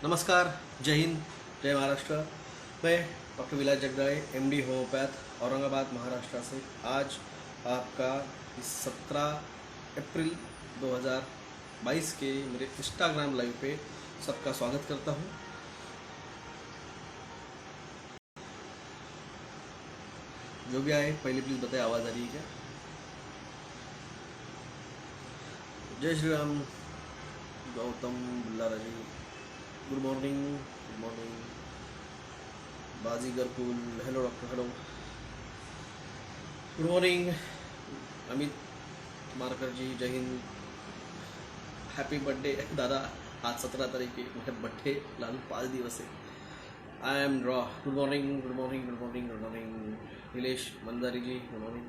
नमस्कार, जय हिंद, जय महाराष्ट्र। मैं doctor Vilas Jagdale, MD homeopath, Aurangabad, Maharashtra से आज आपका इस 17 अप्रैल 2022 के मेरे इंस्टाग्राम लाइव पे सबका स्वागत करता हूँ। जो भी आए पहले प्लीज़ बताएं आवाज़ आ रही है क्या? जय श्री राम, गौतम बुल्लाराजी, गुड मॉर्निंग, बाजीगर कुल, hello doctor, hello, good morning, Amit मारकर जी, जय हिंद, हैप्पी बर्थडे दादा। आज 17 तारीख आहे, माझ्या बर्थडे लागून 5 दिवस आहे। आई एम रॉ, good morning, good morning, good morning, good morning, Nilesh Mandari ji, good morning,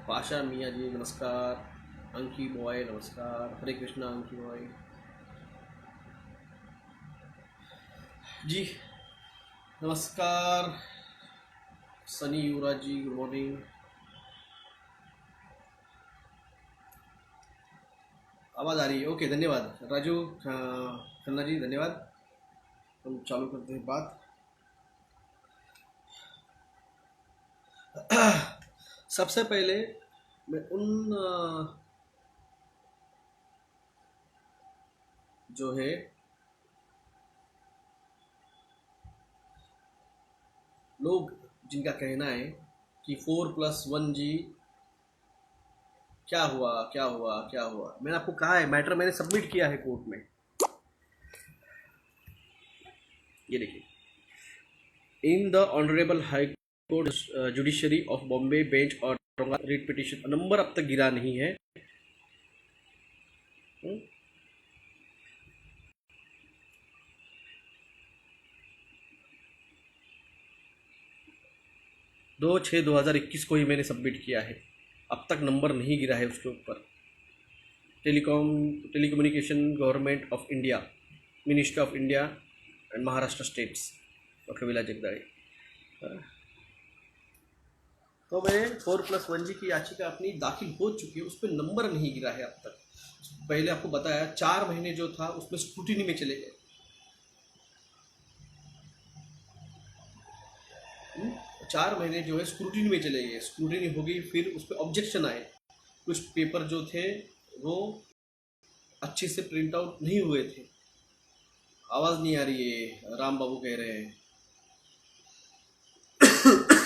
Pasha Miya ji नमस्कार, अंकी बॉय नमस्कार, हरे कृष्णा अंकी बॉय जी नमस्कार, सनी युवराज जी गुड मॉर्निंग, आवाज़ आ रही है? ओके, धन्यवाद राजू खन्ना जी, धन्यवाद। हम चालू करते हैं बात। सबसे पहले मैं उन जो है लोग जिनका कहना है कि 4+1G क्या हुआ क्या हुआ क्या हुआ, मैंने आपको कहा है मैटर मैंने सबमिट किया है कोर्ट में। ये देखिए, in the honourable high court judiciary of Bombay bench और रीट पिटिशन, नंबर अब तक गिरा नहीं है। 2/6/2021 को ही मैंने सबमिट किया है, अब तक नंबर नहीं गिरा है उसके ऊपर। Telecommunication government of India, ministry of India and Maharashtra states, doctor Vilas Jagdale. तो मैं 4+1G की याचिका अपनी दाखिल हो चुकी है, उस पर नंबर नहीं गिरा है अब तक। पहले आपको बताया 4 महीने जो था उसमें स्क्रूटिनी में चले गए। 4 महीने जो है स्क्रूटिनी में चले गए, स्क्रूटिनी हो गई, फिर उस पर ऑब्जेक्शन आए, कुछ पेपर जो थे वो अच्छे से प्रिंट आउट नहीं हुए थे। आवाज़ नहीं आ रही है, राम बाबू कह रहे हैं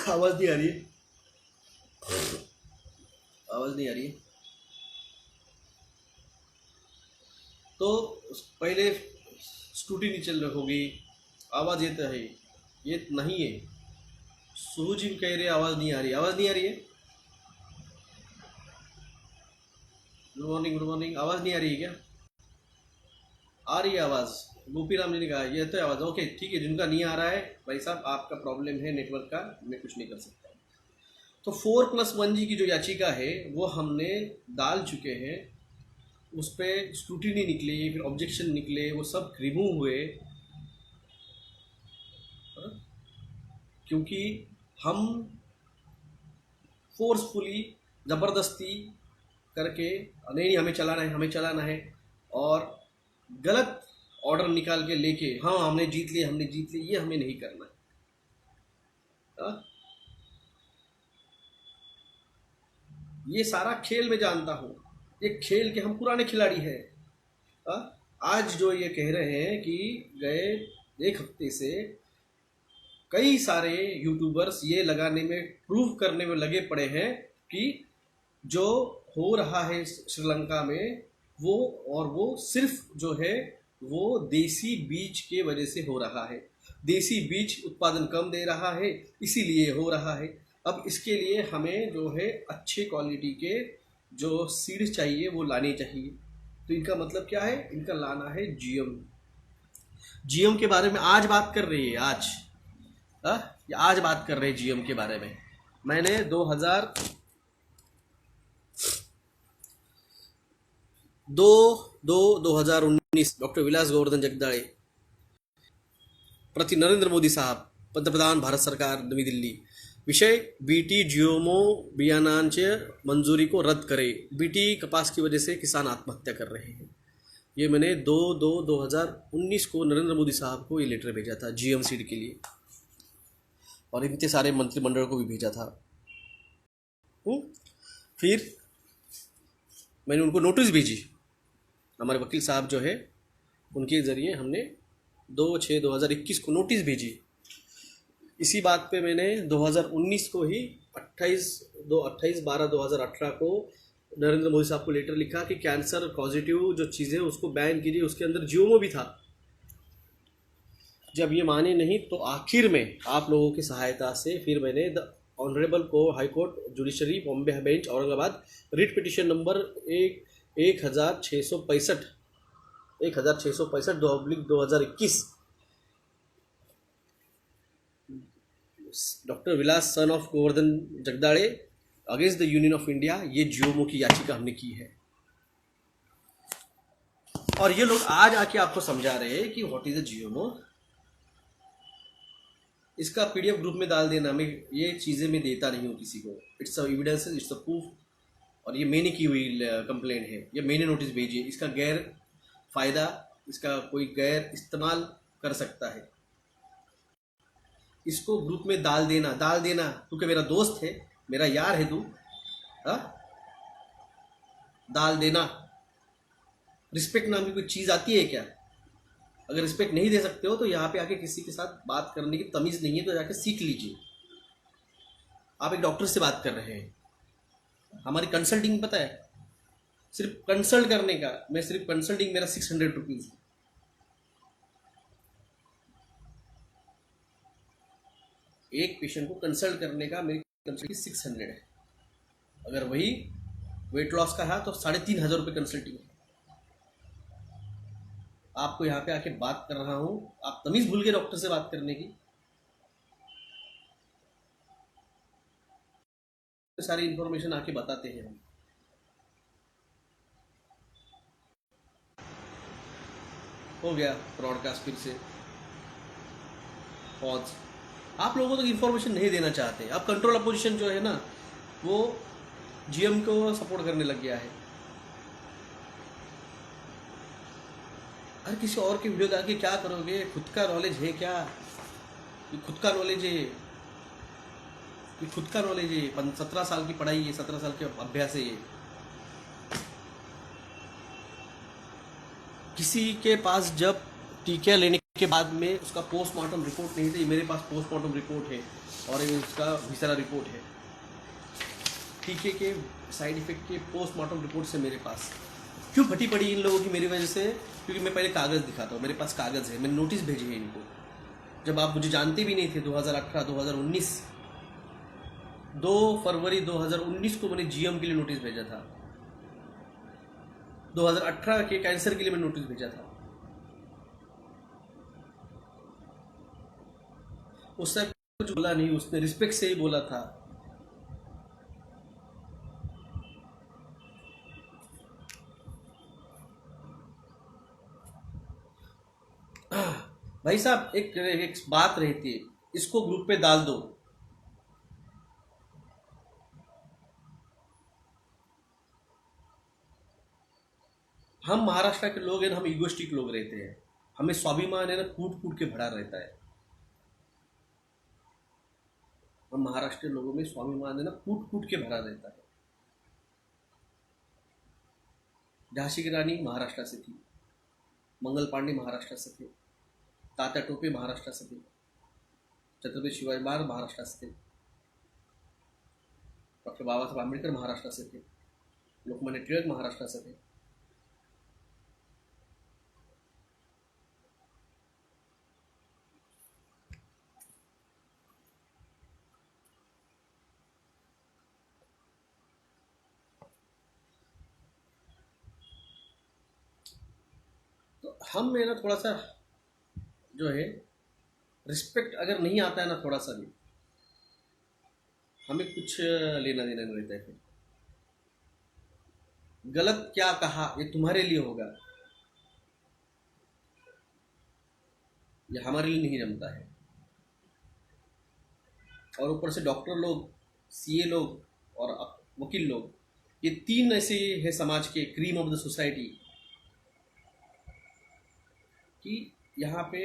आवाज़ नहीं आ रही है, आवाज़ नहीं आ रही है। तो पहले स्क्रूटिनी चल होगी, आवाज़ ये तो है, ये नहीं है। सुहू जी कह रहे आवाज़ नहीं आ रही, आवाज़ नहीं आ रही है। गुड मॉर्निंग, गुड मॉर्निंग, आवाज़ नहीं आ रही है क्या? आ रही है आवाज़? गोपी राम जी ने कहा ये तो आवाज़, ओके ठीक है। जिनका नहीं आ रहा है भाई साहब, आपका प्रॉब्लम है नेटवर्क का, मैं कुछ नहीं कर सकता। तो 4+1G की जो याचिका है वो हमने डाल चुके हैं, उस पर स्क्रूटिनी निकली, फिर ऑब्जेक्शन निकले, वो सब रिमूव हुए। क्योंकि हम फोर्सफुली ज़बरदस्ती करके नहीं हमें चलाना है, हमें चलाना है, और गलत ऑर्डर निकाल के लेके हाँ हमने जीत लिया, हमने जीत लिया, ये हमें नहीं करना है। ये सारा खेल मैं जानता हूँ, ये खेल के हम पुराने खिलाड़ी हैं। आज जो ये कह रहे हैं कि गए 1 हफ्ते से कई सारे यूट्यूबर्स ये लगाने में, प्रूव करने में लगे पड़े हैं कि जो हो रहा है श्रीलंका में वो, और वो सिर्फ जो है वो देसी बीज के वजह से हो रहा है। देसी बीज उत्पादन कम दे रहा है, इसीलिए हो रहा है। अब इसके लिए हमें जो है अच्छे क्वालिटी के जो सीड्स चाहिए वो लाने चाहिए। तो इनका मतलब क्या है? इनका लाना है जीएम। जीएम के बारे में आज बात कर रही है, आज बात कर रहे हैं जीएम के बारे में। मैंने 2019 डॉक्टर विलास गोवर्धन जगदाळे प्रति नरेंद्र मोदी साहब, पंतप्रधान भारत सरकार, नवी दिल्ली। विषय बीटी जियोमो बियाणांचे मंजूरी को रद्द करे, बीटी कपास की वजह से किसान आत्महत्या कर रहे हैं। ये मैंने 2/2/2019 को नरेंद्र मोदी साहब को ये लेटर भेजा था जीएम सीट के लिए, और इतने सारे मंत्रिमंडल को भी भेजा था। फिर मैंने उनको नोटिस भेजी, हमारे वकील साहब जो है उनके ज़रिए हमने 2/6/2021 को नोटिस भेजी। इसी बात पे मैंने 2019 को ही 28/12/2018 को नरेंद्र मोदी साहब को लेटर लिखा कि कैंसर पॉजिटिव जो चीज़ें उसको बैन कीजिए, उसके अंदर जीओमो भी था। जब ये माने नहीं तो आखिर में आप लोगों की सहायता से फिर मैंने द ऑनरेबल को high court judiciary Bombay bench Aurangabad writ petition number 1665 1665/2021 doctor Vilas son of Govardhan Jagdade against the union of India, ये जीओमो की याचिका हमने की है। और ये लोग आज आके आपको समझा रहे हैं कि व्हाट इज अ जीओमो। इसका पीडीएफ ग्रुप में डाल देना, मैं ये चीज़ें मैं देता नहीं हूँ किसी को। It's a evidence, it's a proof, और ये मैंने की हुई कंप्लेंट है, ये मैंने नोटिस भेजी है। इसका गैर फायदा, इसका कोई गैर इस्तेमाल कर सकता है, इसको ग्रुप में डाल देना क्योंकि मेरा दोस्त है, मेरा यार है तू, डाल देना। रिस्पेक्ट नाम की कोई चीज़ आती है क्या? अगर रिस्पेक्ट नहीं दे सकते हो तो यहाँ पे आके किसी के साथ बात करने की तमीज़ नहीं है तो जाके सीख लीजिए। आप एक डॉक्टर से बात कर रहे हैं, हमारी कंसल्टिंग पता है, सिर्फ कंसल्ट करने का, मैं सिर्फ कंसल्टिंग मेरा 600 रुपीज़, एक पेशेंट को कंसल्ट करने का मेरी कंसल्टिंग 600 है। अगर वही वेट लॉस का है तो 3500 रुपये कंसल्टिंग है। आपको यहाँ पे आके बात कर रहा हूँ, आप तमीज़ भूल गए डॉक्टर से बात करने की। सारी इंफॉर्मेशन आके बताते हैं हम। हो गया ब्रॉडकास्ट फिर से पॉज। आप लोगों को तो इन्फॉर्मेशन नहीं देना चाहते। अब कंट्रोल अपोजिशन जो है ना, वो जीएम को सपोर्ट करने लग गया है। अरे किसी और की वीडियो डाल क्या करोगे? खुद का नॉलेज है क्या? ये खुद का नॉलेज है, ये खुद का नॉलेज है। 17 साल की पढ़ाई है, 17 साल के अभ्यास है ये। किसी के पास जब टीका लेने के बाद में उसका पोस्टमार्टम रिपोर्ट नहीं थी, मेरे पास पोस्टमार्टम रिपोर्ट है और उसका विसरा रिपोर्ट है। टीके के साइड इफेक्ट के पोस्टमार्टम रिपोर्ट से मेरे पास। क्यों फटी पड़ी इन लोगों की मेरी वजह से? क्योंकि मैं पहले कागज़ दिखाता हूँ, मेरे पास कागज़ है, मैंने नोटिस भेजे हैं इनको। जब आप मुझे जानते भी नहीं थे, 2018 2019 2 फरवरी 2019 को मैंने जीएम के लिए नोटिस भेजा था। 2018 के कैंसर के लिए मैंने नोटिस भेजा था। उससे कुछ बोला नहीं, उसने रिस्पेक्ट से ही बोला था। भाई साहब एक बात रहती है, इसको ग्रुप पे डाल दो। हम महाराष्ट्र के लोग हैं ना, हम इगोस्टिक लोग रहते हैं, हमें स्वाभिमान है ना कूट कूट के भरा रहता है। हम महाराष्ट्र के लोगों में स्वाभिमान है ना कूट कूट के भरा रहता है। झांसी की रानी महाराष्ट्र से थी, मंगल पांडे महाराष्ट्र से थे, तात्या टोपे महाराष्ट्र से थे, छत्रपति शिवाजी महाराज महाराष्ट्र से थे, डॉक्टर बाबा साहब आम्बेडकर महाराष्ट्र से थे, लोकमान्य टिळक महाराष्ट्र से थे। तो हम में ना थोड़ा सा जो है रिस्पेक्ट अगर नहीं आता है ना, थोड़ा सा भी हमें कुछ लेना देना नहीं रहता है। फिर गलत क्या कहा ये तुम्हारे लिए होगा, ये हमारे लिए नहीं जमता है। और ऊपर से डॉक्टर लोग, सीए लोग और वकील लोग, ये तीन ऐसे हैं समाज के क्रीम ऑफ द सोसाइटी। कि यहाँ पे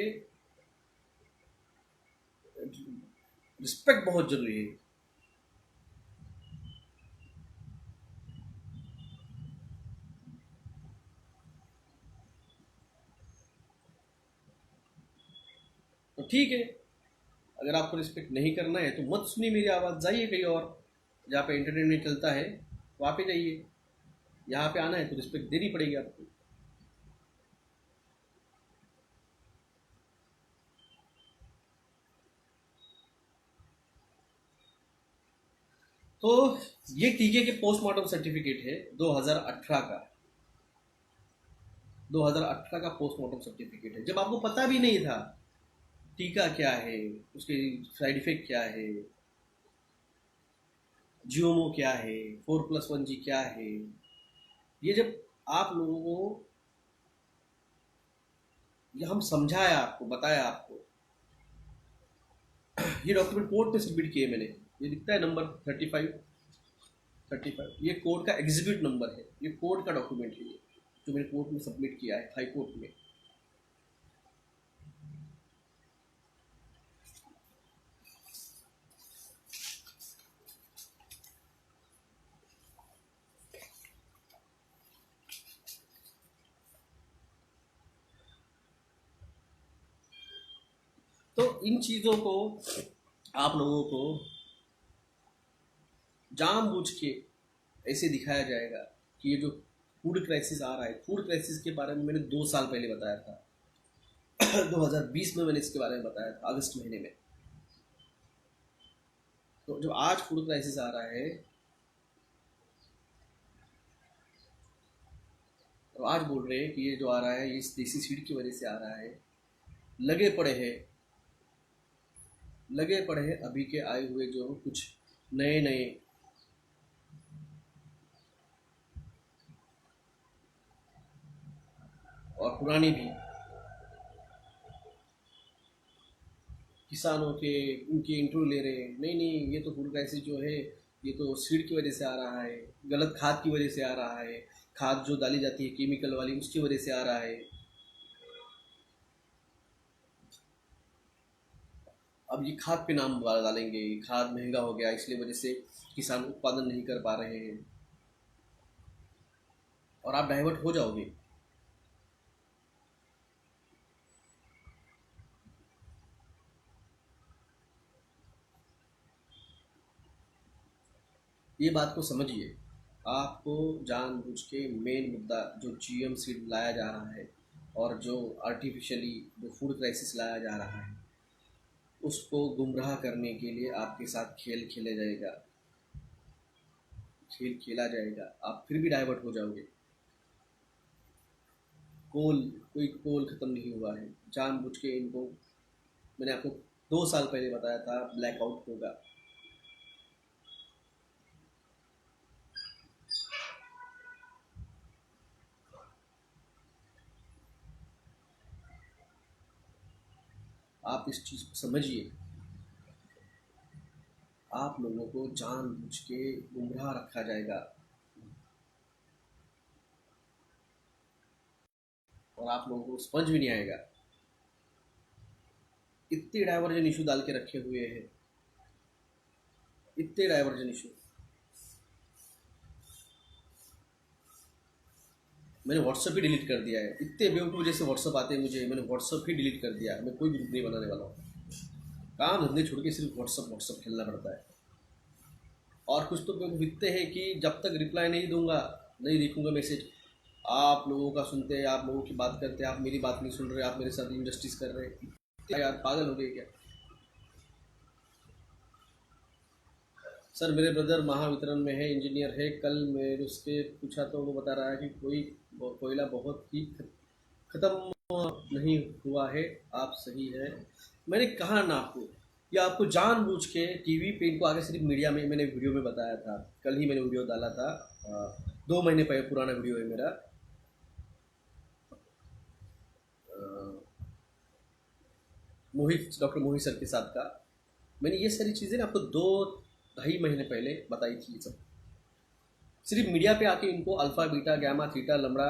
रिस्पेक्ट बहुत जरूरी है। तो ठीक है, अगर आपको रिस्पेक्ट नहीं करना है तो मत सुनिए मेरी आवाज़, जाइए कहीं और जहाँ पे इंटरटेनमेंट चलता है वहाँ पे जाइए। यहाँ पे आना है तो रिस्पेक्ट देनी पड़ेगी आपको। तो ये टीके के पोस्टमार्टम सर्टिफिकेट है 2018 का। 2018 का पोस्टमार्टम सर्टिफिकेट है, जब आपको पता भी नहीं था टीका क्या है, उसके साइड इफेक्ट क्या है, जियोमो क्या है, 4+1G क्या है। ये जब आप लोगों को ये हम समझाया, आपको बताया आपको, ये डॉक्यूमेंट कोर्ट में सबमिट किए मैंने। ये दिखता है नंबर 35, ये कोर्ट का एग्जीक्यूट नंबर है, ये कोर्ट का डॉक्यूमेंट है ये, जो मैंने कोर्ट में सबमिट किया है, हाई कोर्ट में। तो इन चीज़ों को आप लोगों को जानबूझ के ऐसे दिखाया जाएगा कि ये जो फूड क्राइसिस आ रहा है, फूड क्राइसिस के बारे में मैंने 2 साल पहले बताया था। 2020 में मैंने इसके बारे में बताया था, अगस्त महीने में। तो जो आज फूड क्राइसिस आ रहा है, तो आज बोल रहे हैं कि ये जो आ रहा है ये इस देसी सीड की वजह से आ रहा है। लगे पड़े हैं, लगे पड़े हैं अभी के आए हुए जो कुछ नए नए और पुरानी भी किसानों के, उनके इंटरव्यू ले रहे हैं। नहीं नहीं, ये तो फूड क्राइसिस जो है ये तो सीड की वजह से आ रहा है, गलत खाद की वजह से आ रहा है, खाद जो डाली जाती है केमिकल वाली उसकी वजह से आ रहा है। अब ये खाद पे नाम डालेंगे, खाद महंगा हो गया इसलिए वजह से किसान उत्पादन नहीं कर पा रहे हैं, और आप डाइवर्ट हो जाओगे। ये बात को समझिए। आपको जानबूझ के मेन मुद्दा जो जीएम सीड लाया जा रहा है और जो आर्टिफिशियली जो फूड क्राइसिस लाया जा रहा है, उसको गुमराह करने के लिए आपके साथ खेल खेला जाएगा, खेल खेला जाएगा, आप फिर भी डाइवर्ट हो जाओगे। कोल, कोई कोल ख़त्म नहीं हुआ है। जानबूझ के इनको, मैंने आपको 2 साल पहले बताया था ब्लैकआउट होगा। आप इस चीज़ को समझिए। आप लोगों को जानबूझ के गुमराह रखा जाएगा और आप लोगों को समझ भी नहीं आएगा। इतने डाइवर्जन इशू डाल के रखे हुए हैं, इतने डाइवर्जन इशू। मैंने व्हाट्सअप ही डिलीट कर दिया है। इतने बेवकूफ़ जैसे व्हाट्सअप आते हैं मुझे, मैंने व्हाट्सअप ही डिलीट कर दिया है। मैं कोई ग्रुप नहीं बनाने वाला हूँ। काम धंधे छोड़ के सिर्फ व्हाट्सअप व्हाट्सअप खेलना पड़ता है। और कुछ तो लोग दिखते हैं कि जब तक रिप्लाई नहीं दूंगा, नहीं देखूंगा मैसेज, आप लोगों का सुनते हैं, आप लोगों की बात करते हैं, आप मेरी बात नहीं सुन रहे, आप मेरे साथ इंजस्टिस कर रहे हैं। यार पागल हो गए क्या? सर मेरे ब्रदर महावितरण में है, इंजीनियर है। कल मैं उसके पूछा तो वो बता रहा है कि कोई कोयला बहुत ही ख़त्म नहीं हुआ है। आप सही है। मैंने कहा ना आपको, या आपको जानबूझ के टीवी पे इनको आगे, सिर्फ मीडिया में मैंने वीडियो में बताया था, कल ही मैंने वीडियो डाला था। 2 महीने पहले पुराना वीडियो है मेरा। मोहित, डॉक्टर मोहित सर के साथ का मैंने ये सारी चीज़ें ना आपको 2-2.5 महीने पहले बताई थी। ये सब सिर्फ मीडिया पे आके इनको alpha beta gamma theta lambda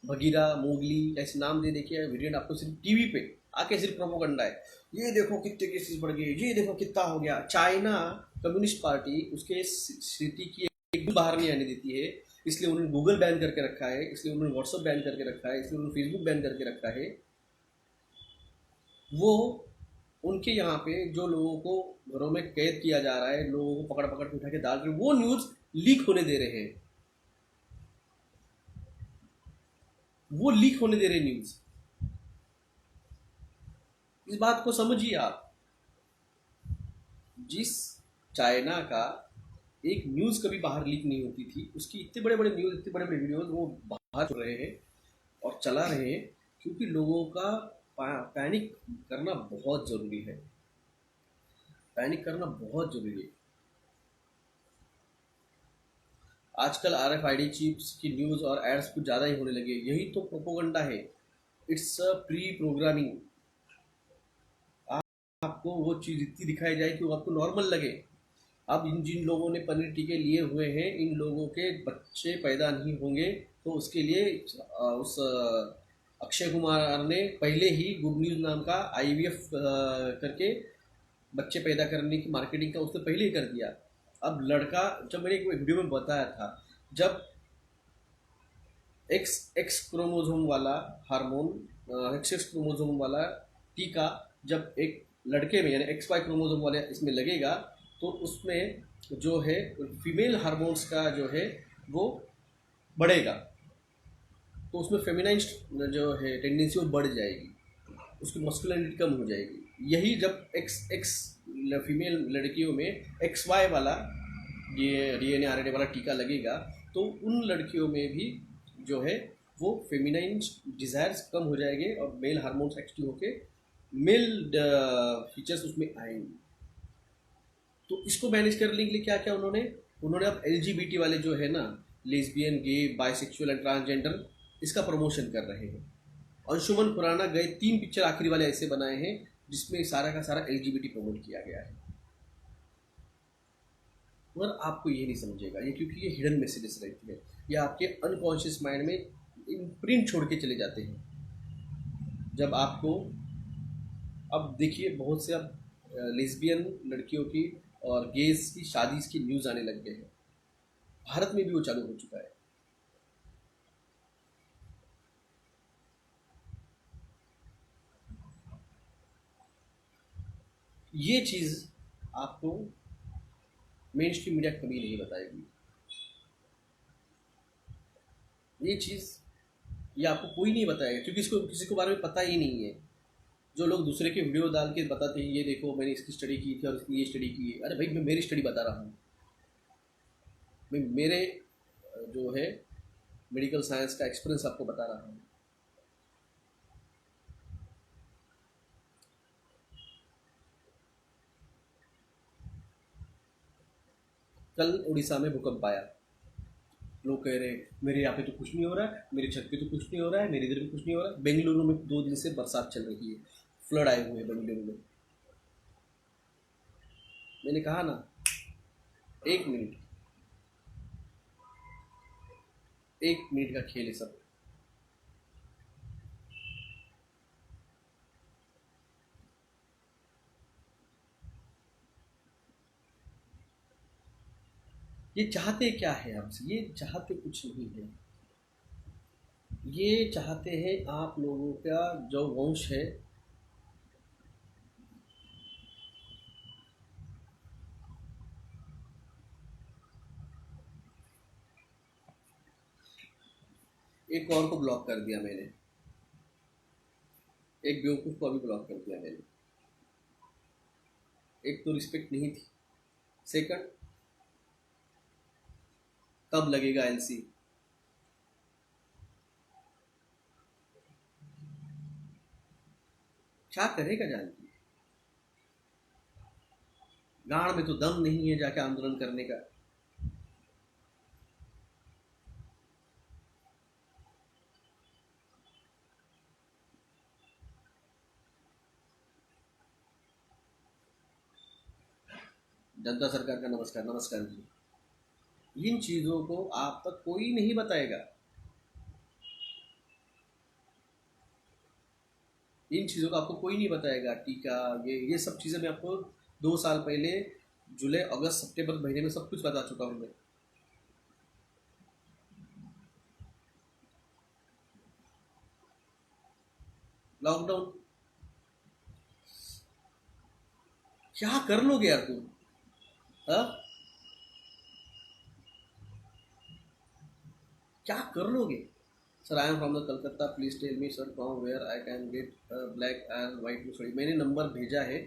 Bagheera, Mowgli ऐसे नाम दे देखिए वेरिएंट आपको सिर्फ टीवी पे आके सिर्फ प्रोपोगंडा है। ये देखो कितने केसेस बढ़ गए, ये देखो कितना हो गया। चाइना कम्युनिस्ट पार्टी उसके स्थिति की एक भी बाहर नहीं आने देती है, इसलिए उन्होंने गूगल बैन करके रखा है, इसलिए उन्होंने व्हाट्सअप बैन करके रखा है, इसलिए उन्होंने फेसबुक बैन करके रखा है। वो उनके यहाँ पे जो लोगों को घरों में कैद किया जा रहा है, लोगों को पकड़ पकड़ के उठा के डाल रहे, वो न्यूज़ लीक होने दे रहे हैं, वो लीक होने दे रहे न्यूज़। इस बात को समझिए आप। जिस चाइना का एक न्यूज़ कभी बाहर लीक नहीं होती थी, उसकी इतने बड़े बड़े न्यूज़, इतने बड़े बड़े वीडियोज वो बाहर चल रहे हैं और चला रहे हैं, क्योंकि लोगों का पैनिक करना बहुत ज़रूरी है। पैनिक करना बहुत ज़रूरी है। आजकल RFID चिप्स की न्यूज़ और एड्स कुछ ज़्यादा ही होने लगे, यही तो प्रोपोगंडा है। It's a pre programming. आपको वो चीज़ इतनी दिखाई जाए कि वो आपको नॉर्मल लगे। अब इन जिन लोगों ने पनीर टीके लिए हुए हैं, इन लोगों के बच्चे पैदा नहीं होंगे, तो उसके लिए उस अक्षय कुमार ने पहले ही गुड न्यूज़ नाम का IVF करके बच्चे पैदा करने की मार्केटिंग का उसने पहले ही कर दिया। अब लड़का, जब मैंने एक वीडियो में बताया था, जब एक्स एक्स क्रोमोसोम वाला हार्मोन, एक्स क्रोमोसोम वाला टीका जब एक लड़के में यानी XY क्रोमोसोम वाले इसमें लगेगा, तो उसमें जो है फीमेल हार्मोन्स का जो है वो बढ़ेगा, तो उसमें फेमिनाइन जो है टेंडेंसी वो बढ़ जाएगी, उसकी मस्कुलिनिटी कम हो जाएगी। यही जब एक्स एक्स फीमेल लड़कियों में XY वाला DNA RNA वाला टीका लगेगा, तो उन लड़कियों में भी जो है वो फेमिनाइन डिज़ायर्स कम हो जाएंगे और मेल हार्मोन्स एक्टिव होके मेल फीचर्स उसमें आएंगे। तो इसको मैनेज करने के लिए क्या क्या उन्होंने उन्होंने अब LGBT वाले जो है ना, lesbian, gay, bisexual and transgender, इसका प्रमोशन कर रहे हैं। अंशुमन खुराना गए 3 पिक्चर आखिरी वाले ऐसे बनाए हैं जिसमें सारा का सारा LGBT प्रमोट किया गया है। मगर आपको ये नहीं समझेगा ये, क्योंकि ये हिडन मैसेजेस रहती है, ये आपके अनकॉन्शियस माइंड में इम्प्रिंट छोड़ के चले जाते हैं। जब आपको, अब देखिए बहुत से अब लेस्बियन लड़कियों की और गेज की शादी की न्यूज़ आने लग गए हैं, भारत में भी वो चालू हो चुका है। ये चीज़ आपको मेन स्ट्रीम मीडिया कभी नहीं बताएगी। ये चीज़ ये आपको कोई नहीं बताएगा, क्योंकि इसको किसी को बारे में पता ही नहीं है। जो लोग दूसरे के वीडियो डाल के बताते हैं, ये देखो मैंने इसकी स्टडी की थी और इसने ये स्टडी की है, अरे भाई मैं मेरी स्टडी बता रहा हूँ, मैं मेरे जो है मेडिकल साइंस का एक्सपीरियंस आपको बता रहा हूँ। कल उड़ीसा में भूकंप आया, लोग कह रहे हैं मेरे यहाँ पे तो कुछ नहीं हो रहा है, मेरी छत पे तो कुछ नहीं हो रहा है, मेरे इधर भी कुछ नहीं हो रहा है। बेंगलुरु में 2 दिन से बरसात चल रही है, फ्लड आए हुए हैं बेंगलुरु में। मैंने कहा ना, 1 मिनट, 1 मिनट का खेल है सब। ये चाहते क्या है हमसे? ये चाहते कुछ नहीं है, ये चाहते हैं आप लोगों का जो वंश है, एक और को ब्लॉक कर दिया मैंने, एक बेवकूफ़ को अभी ब्लॉक कर दिया मैंने। एक तो रिस्पेक्ट नहीं थी, सेकंड कब लगेगा LC, क्या करेगा जान के, गांड में तो दम नहीं है जाके आंदोलन करने का। जनता सरकार का नमस्कार, नमस्कार जी। इन चीज़ों को आप तक कोई नहीं बताएगा। इन चीज़ों का आपको कोई नहीं बताएगा। टीका, ये सब चीज़ें मैं आपको 2 साल पहले जुलाई अगस्त सितंबर महीने में सब कुछ बता चुका हूँ मैं। लॉकडाउन क्या कर लोगे यार तुम? हाँ, क्या कर लोगे? Sir, I am from the Calcutta, please tell me sir from where I can get black and white मुसड़ी। मैंने नंबर भेजा है,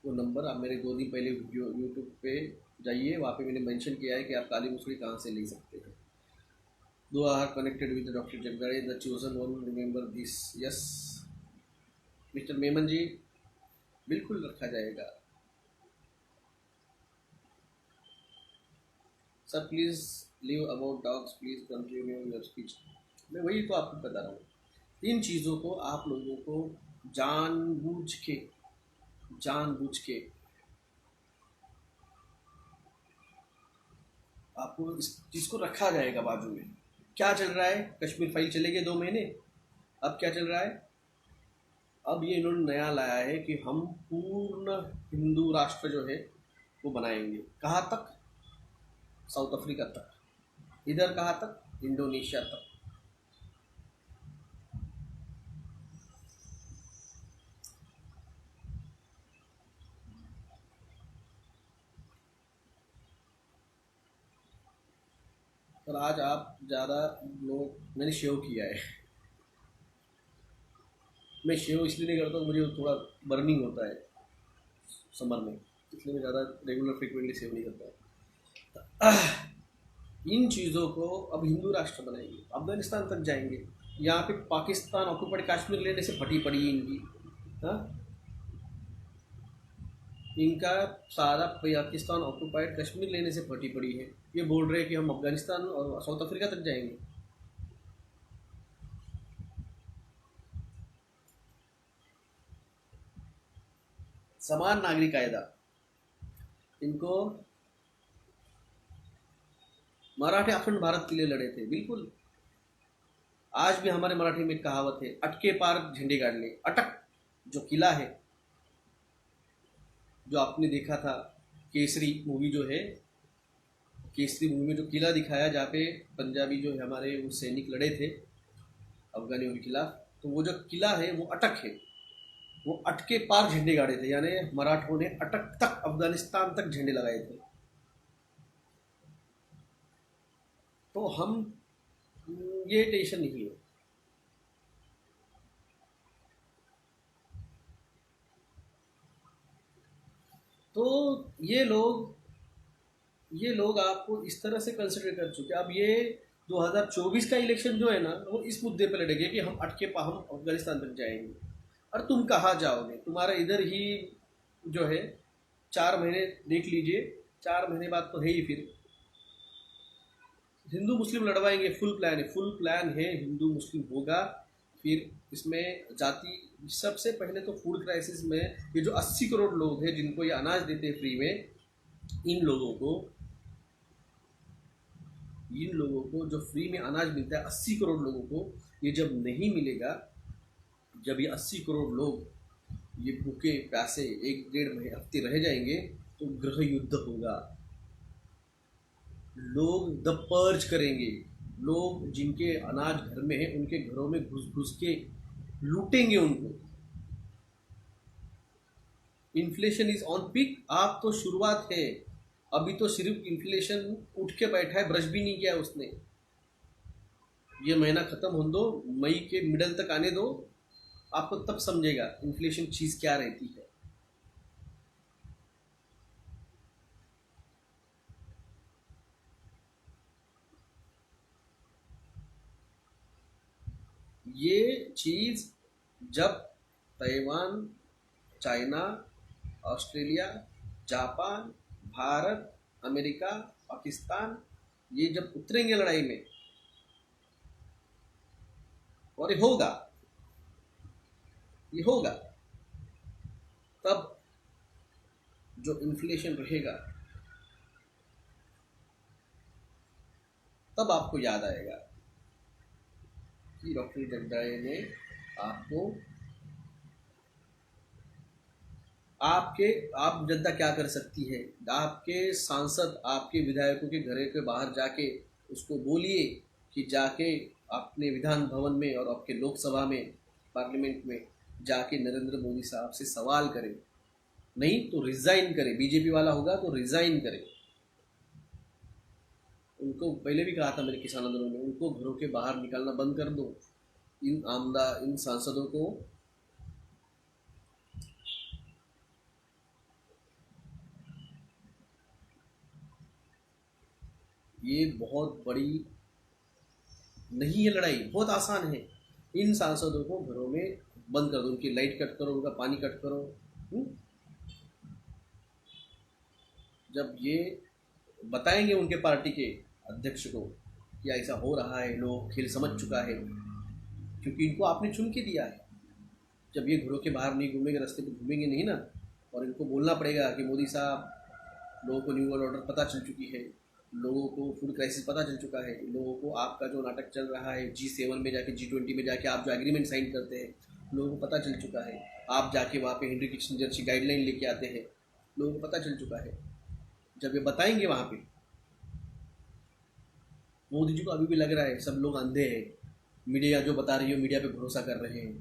वो नंबर आप मेरे 2 दिन पहले वीडियो यूट्यूब पे जाइए, वहाँ पे मैंने मेंशन किया है कि आप काली मुसड़ी कहाँ से ले सकते हैं। दो are connected with doctor Jagdade the chosen one, remember this. Yes mister Memon ji, बिल्कुल रखा जाएगा। Sir please leave about dogs, please continue your speech. मैं वही तो आपको बता रहा हूँ। इन चीज़ों को आप लोगों को जानबूझ के जानबूझ के आपको इस चीज़ को रखा जाएगा बाजू में। क्या चल रहा है? कश्मीर फाइल चले गए 2 महीने, अब क्या चल रहा है? अब ये इन्होंने नया लाया है कि हम पूर्ण हिंदू राष्ट्र जो है वो बनाएंगे। कहाँ तक? साउथ अफ्रीका तक। इधर कहाँ तक? इंडोनेशिया तक। पर आज आप ज़्यादा लोग, मैंने शेव किया है। मैं शेव इसलिए नहीं करता हूँ, मुझे थोड़ा बर्निंग होता है समर में, इसलिए मैं ज़्यादा रेगुलर फ्रिक्वेंटली सेव नहीं करता। इन चीज़ों को अब हिंदू राष्ट्र बनाएंगे, अफगानिस्तान तक जाएंगे। यहाँ पे पाकिस्तान ऑक्यूपाइड कश्मीर लेने से फटी पड़ी है इनकी। हाँ, इनका सारा पाकिस्तान ऑक्यूपाइड कश्मीर लेने से फटी पड़ी है। ये बोल रहे हैं कि हम अफगानिस्तान और साउथ अफ्रीका तक जाएंगे। समान नागरिक कायदा, इनको मराठे अखंड भारत के लिए लड़े थे, बिल्कुल। आज भी हमारे मराठी में एक कहावत है, अटके पार झंडे गाड़ ले। अटक जो किला है, जो आपने देखा था केसरी मूवी जो है, केसरी मूवी में जो किला दिखाया जहाँ पे पंजाबी जो है हमारे वो सैनिक लड़े थे अफगानियों के खिलाफ, तो वो जो किला है वो अटक है। वो अटके पार झंडे गाड़े थे, यानी मराठों ने अटक तक अफगानिस्तान तक झंडे लगाए थे। तो हम, ये टेंशन नहीं है। तो ये लोग आपको इस तरह से कंसिडर कर चुके। अब ये 2024 का इलेक्शन जो है ना, वो इस मुद्दे पर लड़ेंगे कि हम अफगानिस्तान तक जाएंगे। और तुम कहाँ जाओगे? तुम्हारा इधर ही जो है 4 महीने देख लीजिए, 4 महीने बाद तो है ही फिर हिंदू मुस्लिम लड़वाएंगे। फुल प्लान है, हिंदू मुस्लिम होगा। फिर इसमें जाति, सबसे पहले तो फूड क्राइसिस में ये जो 80 करोड़ लोग हैं जिनको ये अनाज देते हैं फ्री में, इन लोगों को इन लोगों को जो फ्री में अनाज मिलता है 80 करोड़ लोगों को, ये जब नहीं मिलेगा, जब ये 80 करोड़ लोग ये भूखे प्यासे 1-1.5 हफ्ते रह जाएंगे, तो गृह युद्ध होगा। लोग द पर्ज करेंगे। लोग जिनके अनाज घर में है उनके घरों में घुस घुस के लूटेंगे उनको। Inflation is on peak. आप तो शुरुआत है, अभी तो सिर्फ इन्फ्लेशन उठ के बैठा है, ब्रश भी नहीं किया उसने। ये महीना खत्म हो दो, मई के मिडल तक आने दो, आपको तब समझेगा इन्फ्लेशन चीज क्या रहती है। ये चीज जब Taiwan, China, Australia, Japan, Bharat, America, Pakistan, ये जब उतरेंगे लड़ाई में, और ये होगा, तब जो इन्फ्लेशन रहेगा, तब आपको याद आएगा कि डॉक्टर जगदाळे ने आपको आपके आप जनता क्या कर सकती है? आपके सांसद आपके विधायकों के घर के बाहर जाके उसको बोलिए कि जाके अपने विधान भवन में और आपके लोकसभा में पार्लियामेंट में जाके नरेंद्र मोदी साहब से सवाल करें। नहीं तो रिजाइन करे, बीजेपी वाला होगा तो रिजाइन करे। उनको पहले भी कहा था मेरे किसान आंदोलन में, उनको घरों के बाहर निकालना बंद कर दो। इन सांसदों को ये बहुत बड़ी नहीं है लड़ाई, बहुत आसान है। इन सांसदों को घरों में बंद कर दो, उनकी लाइट कट करो, उनका पानी कट करो। हुँ? जब ये बताएंगे उनके पार्टी के अध्यक्ष को कि ऐसा हो रहा है, लोग खेल समझ चुका है, क्योंकि इनको आपने चुन के दिया है। जब ये घरों के बाहर नहीं घूमेंगे, रास्ते पे घूमेंगे नहीं ना, और इनको बोलना पड़ेगा कि मोदी साहब, लोगों को न्यू वर्ल्ड ऑर्डर पता चल चुकी है, लोगों को फूड क्राइसिस पता चल चुका है, लोगों को आपका जो नाटक चल रहा है G7 में जाके, G20 में जाके आप जो एग्रीमेंट साइन करते हैं, लोगों को पता चल चुका है। आप जाके वहाँ पे हेनरी किसिंजर की गाइडलाइन लेके आते हैं, लोगों को पता चल चुका है। जब ये बताएंगे वहाँ पे, मोदी जी को अभी भी लग रहा है सब लोग अंधे हैं, मीडिया जो बता रही है मीडिया पे भरोसा कर रहे हैं।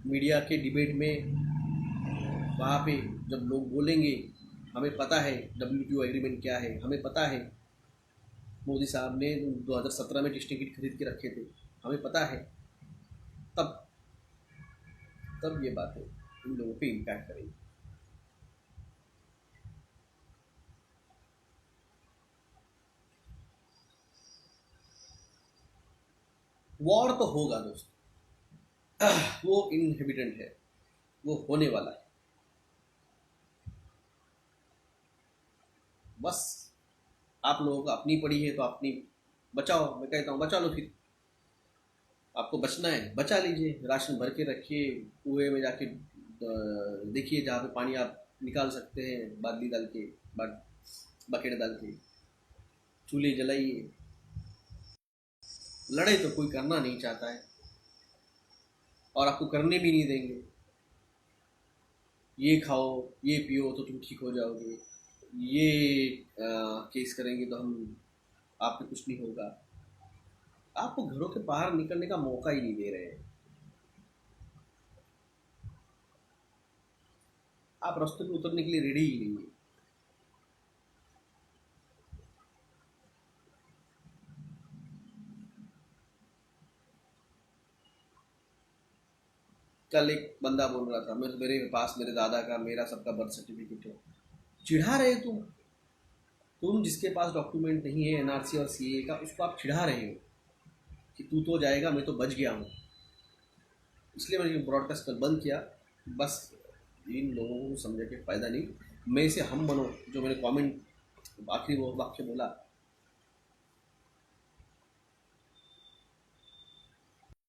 मीडिया के डिबेट में वहाँ पे जब लोग बोलेंगे हमें पता है WTO एग्रीमेंट क्या है, हमें पता है मोदी साहब ने 2017 में टेस्टिंग किट खरीद के रखे थे, हमें पता है, तब तब ये बातें इन लोगों पे इम्पैक्ट करेंगी। वॉर तो होगा दोस्त, वो इनहिबिटेंट है, वो होने वाला है। बस आप लोगों को अपनी पड़ी है तो अपनी बचाओ, मैं कहता हूँ बचा लो। फिर आपको बचना है बचा लीजिए, राशन भर के रखिए, कुएं में जाके देखिए जहाँ पे पानी आप निकाल सकते हैं, बादली डाल के, बकेट डाल के, चूल्हे जलाइए। लड़ाई तो कोई करना नहीं चाहता है और आपको करने भी नहीं देंगे। ये खाओ ये पियो तो तुम ठीक हो जाओगे, ये केस करेंगे तो हम आप पे कुछ नहीं होगा। आपको घरों के बाहर निकलने का मौका ही नहीं दे रहे हैं। आप रास्ते पे उतरने के लिए रेडी ही नहीं है। कल एक बंदा बोल रहा था मेरे पास मेरे दादा का मेरा सबका बर्थ सर्टिफिकेट है। चिढ़ा रहे तुम जिसके पास डॉक्यूमेंट नहीं है NRC और CA का, उसको आप चिढ़ा रहे हो कि तू तो जाएगा, मैं तो बच गया हूँ। इसलिए मैंने ब्रॉडकास्ट कल बंद किया। बस इन लोगों को समझ के फ़ायदा नहीं। मैं इसे हम बनो, जो मैंने कमेंट आखिरी वो वाक्य बोला,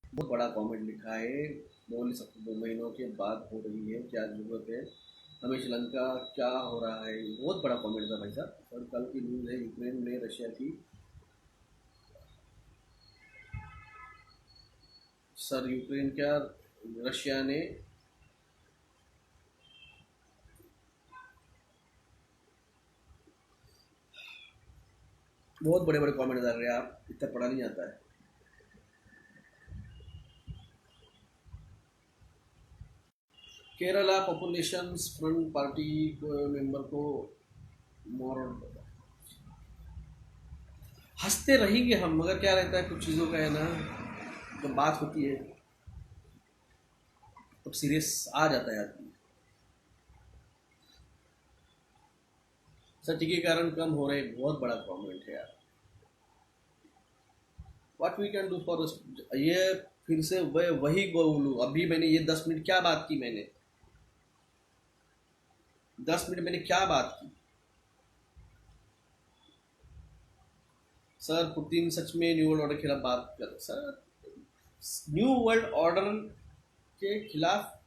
बहुत बड़ा कमेंट लिखा है। बोल सकते 2 महीनों के बाद हो रही है, क्या जरूरत है, हमें श्रीलंका क्या हो रहा है। बहुत बड़ा कमेंट था भाई साहब। और कल की न्यूज़ है यूक्रेन ने रशिया की, सर यूक्रेन क्या रशिया ने बहुत बड़े बड़े कमेंट डाल रहे हैं। आप इतना पढ़ा नहीं आता है। केरला पॉपुलेशन फ्रंट पार्टी को मेंबर को मोर, हंसते रहेंगे हम, मगर क्या रहता है कुछ चीज़ों का है ना, जब बात होती है तब सीरियस आ जाता है आदमी। सर के कारण कम हो रहे, बहुत बड़ा कमेंट है यार। What we can do for, ये फिर से वही बोलूँ। अभी मैंने ये 10 मिनट क्या बात की, मैंने 10 मिनट मैंने क्या बात की। सर पुतिन सच में न्यू वर्ल्ड ऑर्डर के खिलाफ बात कर सर, न्यू वर्ल्ड ऑर्डर के खिलाफ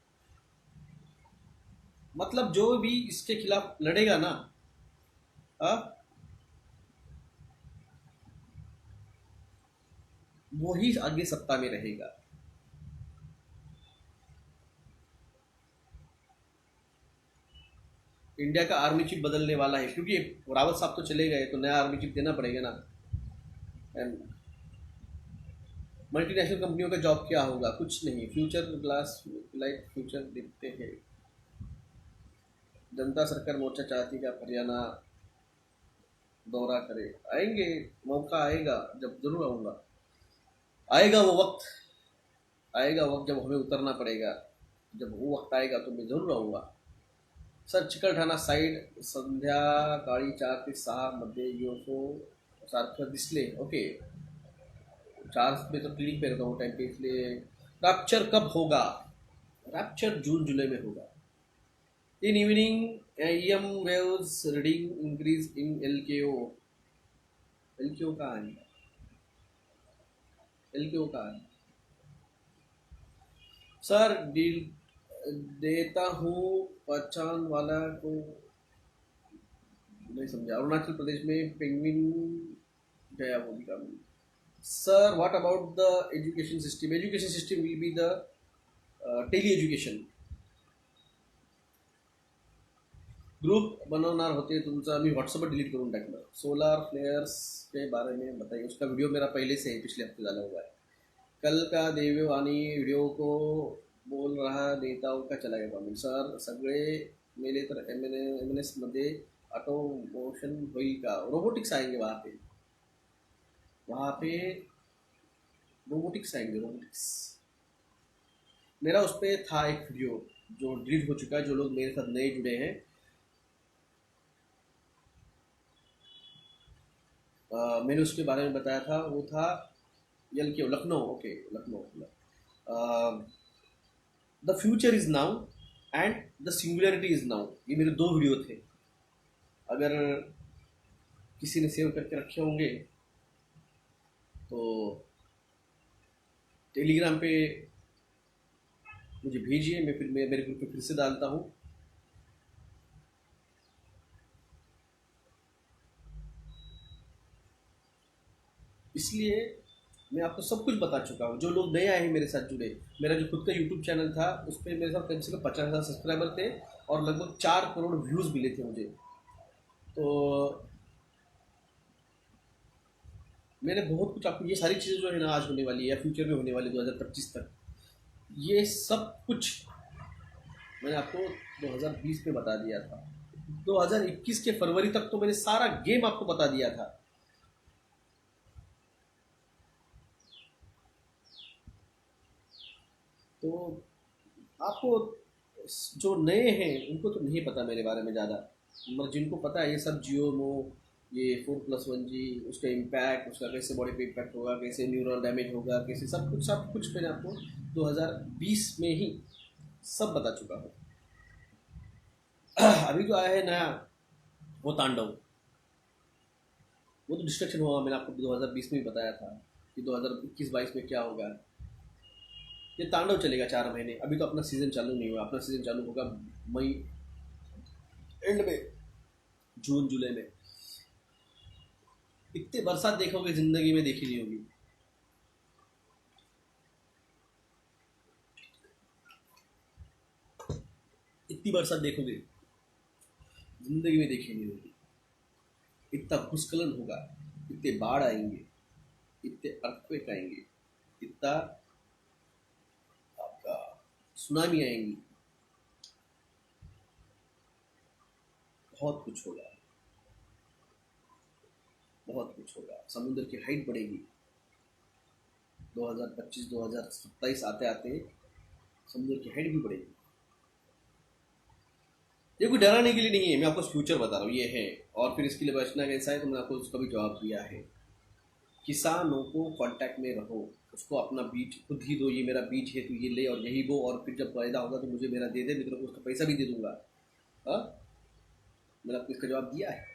मतलब जो भी इसके खिलाफ लड़ेगा ना, वो ही आगे सत्ता में रहेगा। इंडिया का आर्मी चीफ बदलने वाला है, क्योंकि रावत साहब तो चले गए तो नया आर्मी चीफ देना पड़ेगा ना। एंड मल्टीनेशनल कंपनियों का जॉब क्या होगा? कुछ नहीं, फ्यूचर ग्लास लाइट फ्यूचर देखते हैं। जनता सरकार मोर्चा चाहती है कि आप हरियाणा दौरा करे। आएंगे, मौका आएगा जब जरूर आऊँगा। आएगा वो वक्त, आएगा वक्त जब हमें उतरना पड़ेगा। जब वो वक्त आएगा तो मैं जरूर आऊँगा। सर चिकलठाणा साईड संध्याकाळी 4 ते 6 मध्ये UFO सारखं दिसले। ओके, 4 में तो क्लिनिक पे रहता हूँ टाइम पे, इसलिए। रैप्चर कब होगा? रैप्चर जून जुलाई में होगा। In evening EM waves reading increase in LKO। LKO कहाँ है? LKO कहाँ है? सर डील देता हूँ पहचान वाला को। नहीं समझा। अरुणाचल प्रदेश में पेंगुइन गया वो भी काम। Sir what about the education system? Education system will be the tele education. Group बनवणार होते तुमचा, मी व्हॉट्सअपवर डिलीट करून टाकलं। सोलार फ्लेयर्स के बारे में बताइए। उसका वीडियो मेरा पहले से है, पिछले हफ्ते डाला हुआ है। कल का देववानी वीडियो को बोल रहा नेताओं का चला गया कॉमेंट। सर सगळे मेले तर MNS मध्ये ऑटोमोशन होईल का? रोबोटिक्स आएंगे वहाँ पे, वहाँ पे रोबोटिक्स आएंगे, रोबोटिक्स। मेरा उस पर था एक वीडियो जो डिलीट हो चुका है। जो लोग मेरे साथ नए जुड़े हैं, मैंने उसके बारे में बताया था। वो था LKO Lucknow. Okay, Lucknow. The future is now and the singularity is now. ये मेरे 2 वीडियो थे। अगर किसी ने सेव करके रखे होंगे तो टेलीग्राम पे मुझे भेजिए, मैं फिर मेरे ग्रुप पे फिर से डालता हूँ। इसलिए मैं आपको सब कुछ बता चुका हूँ। जो लोग नए आए हैं मेरे साथ जुड़े, मेरा जो खुद का यूट्यूब चैनल था उस पर मेरे साथ कम से कम 50,000 सब्सक्राइबर थे और लगभग 4 करोड़ व्यूज़ मिले थे मुझे। तो मैंने बहुत कुछ आपको, ये सारी चीज़ें जो है ना आज होने वाली है या फ्यूचर में होने वाली 2025 तक, ये सब कुछ मैंने आपको 2020 में बता दिया था। 2021 के फरवरी तक तो मैंने सारा गेम आपको बता दिया था। तो आपको जो नए हैं उनको तो नहीं पता मेरे बारे में ज़्यादा, मगर जिनको पता है ये सब जियोमो, ये 4+1G, उसका इम्पैक्ट, उसका कैसे बॉडी पे इम्पैक्ट होगा, कैसे न्यूरल डैमेज होगा, कैसे सब कुछ मैंने आपको 2020 में ही सब बता चुका हूँ। अभी जो आया है नया वो तांडव, वो तो डिस्ट्रक्शन होगा। मैंने आपको 2020 में भी बताया था कि 2021-22 में क्या होगा। ये तांडव चलेगा 4 महीने। अभी तो अपना सीज़न चालू नहीं हुआ, अपना सीज़न चालू होगा मई एंड में, जून जुलाई में। इतने बरसात देखोगे जिंदगी में देखी नहीं होगी। इतनी बरसात देखोगे जिंदगी में देखी नहीं होगी। इतना भूस्खलन होगा, इतने बाढ़ आएंगे, इतने अर्थक्वेक आएंगे, इतना आपका सुनामी आएंगी, बहुत कुछ होगा, बहुत कुछ होगा। समुद्र की हाइट बढ़ेगी। 2025-2027 आते आते समुद्र की हाइट भी बढ़ेगी। ये कोई डराने के लिए नहीं है, मैं आपको फ्यूचर बता रहा हूँ, ये है। और फिर इसके लिए बचना कैसा है तो मैंने आपको उसका भी जवाब दिया है। किसानों को कांटेक्ट में रहो, उसको अपना बीज खुद ही दो। ये मेरा बीज है, तो ये ले और यही बो, और फिर जब पैदा होगा तो मुझे मेरा दे दे, मैं तेरे को उसका पैसा भी दे दूंगा। हाँ, मैंने आपको इसका जवाब दिया है।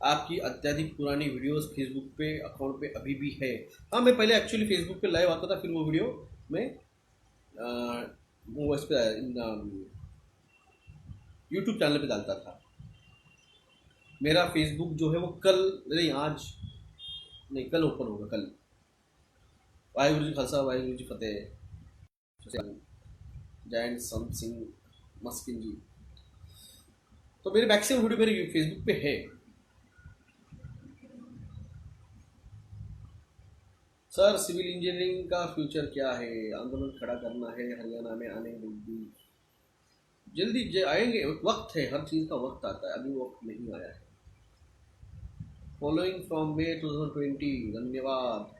आपकी अत्यधिक पुरानी वीडियोस फेसबुक पे अकाउंट पे अभी भी है? हाँ, मैं पहले एक्चुअली फेसबुक पे लाइव आता था, फिर वो वीडियो मैं वो इस पर यूट्यूब चैनल पे डालता था। मेरा फेसबुक जो है वो कल, नहीं आज नहीं, कल ओपन होगा कल। वाहिगुरु जी खालसा वाहिगुरु जी फतेह। जैन संत सिंह मस्किन जी। तो मेरे मैक्सिमम वीडियो मेरे फेसबुक पे है। सर सिविल इंजीनियरिंग का फ्यूचर क्या है? आंदोलन खड़ा करना है, हरियाणा में आने जल्दी जल्दी आएंगे। वक्त है, हर चीज़ का वक्त आता है, अभी वक्त नहीं आया है। फॉलोइंग फ्रॉम मे 2020, धन्यवाद।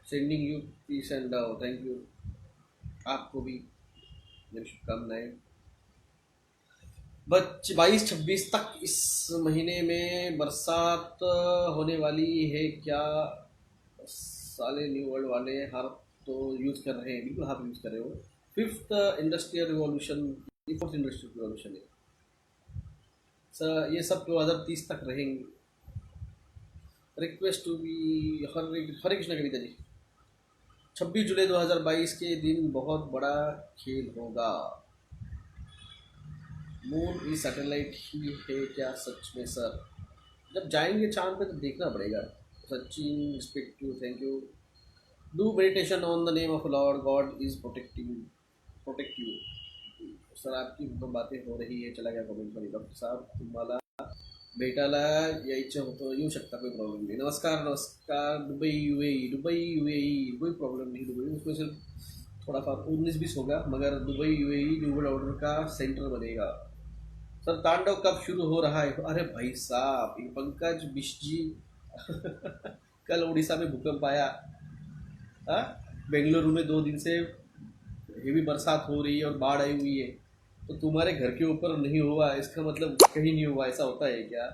Sending you peace and love, thank you. आपको भी मेरी शुभकामनाएं। 22-26 तक इस महीने में बरसात होने वाली है क्या? साले न्यू वर्ल्ड वाले हर तो यूज़ कर रहे हैं, बिल्कुल आप यूज़ कर रहे हो। Fifth industrial revolution, fourth industrial revolution है सर। ये सब 2030 तक रहेंगे। रिक्वेस्ट टू बी हरे कृष्ण कविता जी। 26 जुलाई 2022 के दिन बहुत बड़ा खेल होगा। मून भी सैटेलाइट ही है क्या सच में सर? जब जाएंगे चांद पे तो देखना पड़ेगा। Sachin respective, thank you. Do meditation on the name of Lord, God is protect you. Sir आपकी तो बातें हो रही है, चला गया कमेंट मध्ये। डॉक्टर साहब तुम्हाला भेटायला यायचं होतं, येऊ शकता, कोई प्रॉब्लम नहीं। नमस्कार नमस्कार। दुबई यूएई, दुबई यूएई कोई प्रॉब्लम नहीं। दुबई उसमें से थोड़ा सा 19-20 होगा, मगर Dubai UAE new world order का सेंटर बनेगा। सर तांडव कब शुरू हो रहा है? अरे भाई साहब, ये पंकज बिश जी कल उड़ीसा में भूकंप आया। हाँ, बेंगलुरु में 2 दिन से हेवी बरसात हो रही है और बाढ़ आई हुई है। तो तुम्हारे घर के ऊपर नहीं हुआ, इसका मतलब कहीं नहीं हुआ, ऐसा होता है क्या?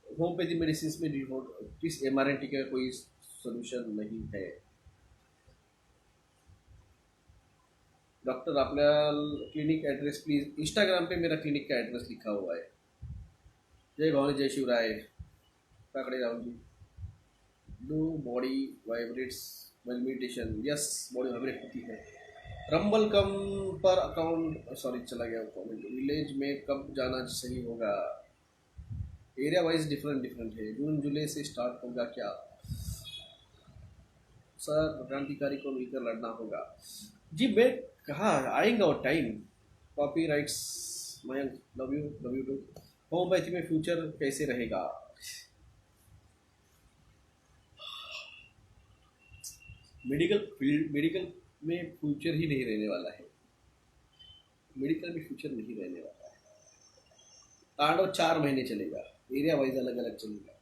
होम्योपैथी मेडिसिन में किस एमआरएनटी का कोई सोल्यूशन नहीं है। डॉक्टर आपल्या क्लिनिक एड्रेस प्लीज। इंस्टाग्राम पे मेरा क्लिनिक का एड्रेस लिखा हुआ है। जय भवानी जय Shivrai. Kakade Rahul ji. Do body vibrates well meditation? Yes, body vibrate होती है। रंबल कम पर अकाउंट, सॉरी चला गया कमेंट। विलेज में कब जाना सही होगा? एरिया वाइज डिफरेंट डिफरेंट है। जून जुलाई से स्टार्ट होगा क्या? सर क्रांतिकारी को मिलकर लड़ना होगा। जी मैं कहा आएगा और time. Copyrights Mayank, love you too. Homeopathy में फ्यूचर कैसे रहेगा? मेडिकल फील्ड, मेडिकल में फ्यूचर ही नहीं रहने वाला है। मेडिकल में फ्यूचर नहीं रहने वाला है। तांडव 4 महीने चलेगा, एरिया वाइज अलग अलग चलेगा।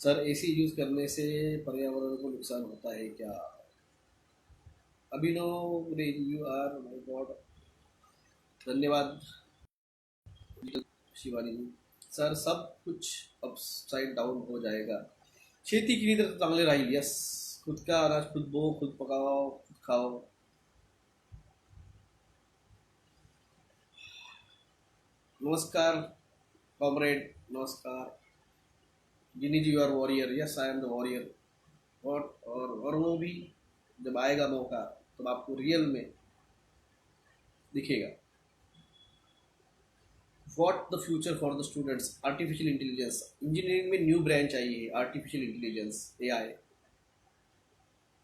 सर एसी यूज करने से पर्यावरण को नुकसान होता है क्या? अभिनव यू आर माय गॉड, धन्यवाद शिवानी जी। सर सब कुछ अपसाइड डाउन हो जाएगा। शेती केली तर चांगले राहील। यस, खुद का अनाज खुद बो, खुद पकाओ, खुद खाओ। नमस्कार कॉमरेड, नमस्कार। Jini ji, you are warrior. Yes I am the warrior. और वो भी जब आएगा मौका तब आपको रियल में दिखेगा। What the future for the students? Artificial intelligence. Engineering में न्यू ब्रांच आई है, आर्टिफिशियल इंटेलिजेंस, एआई।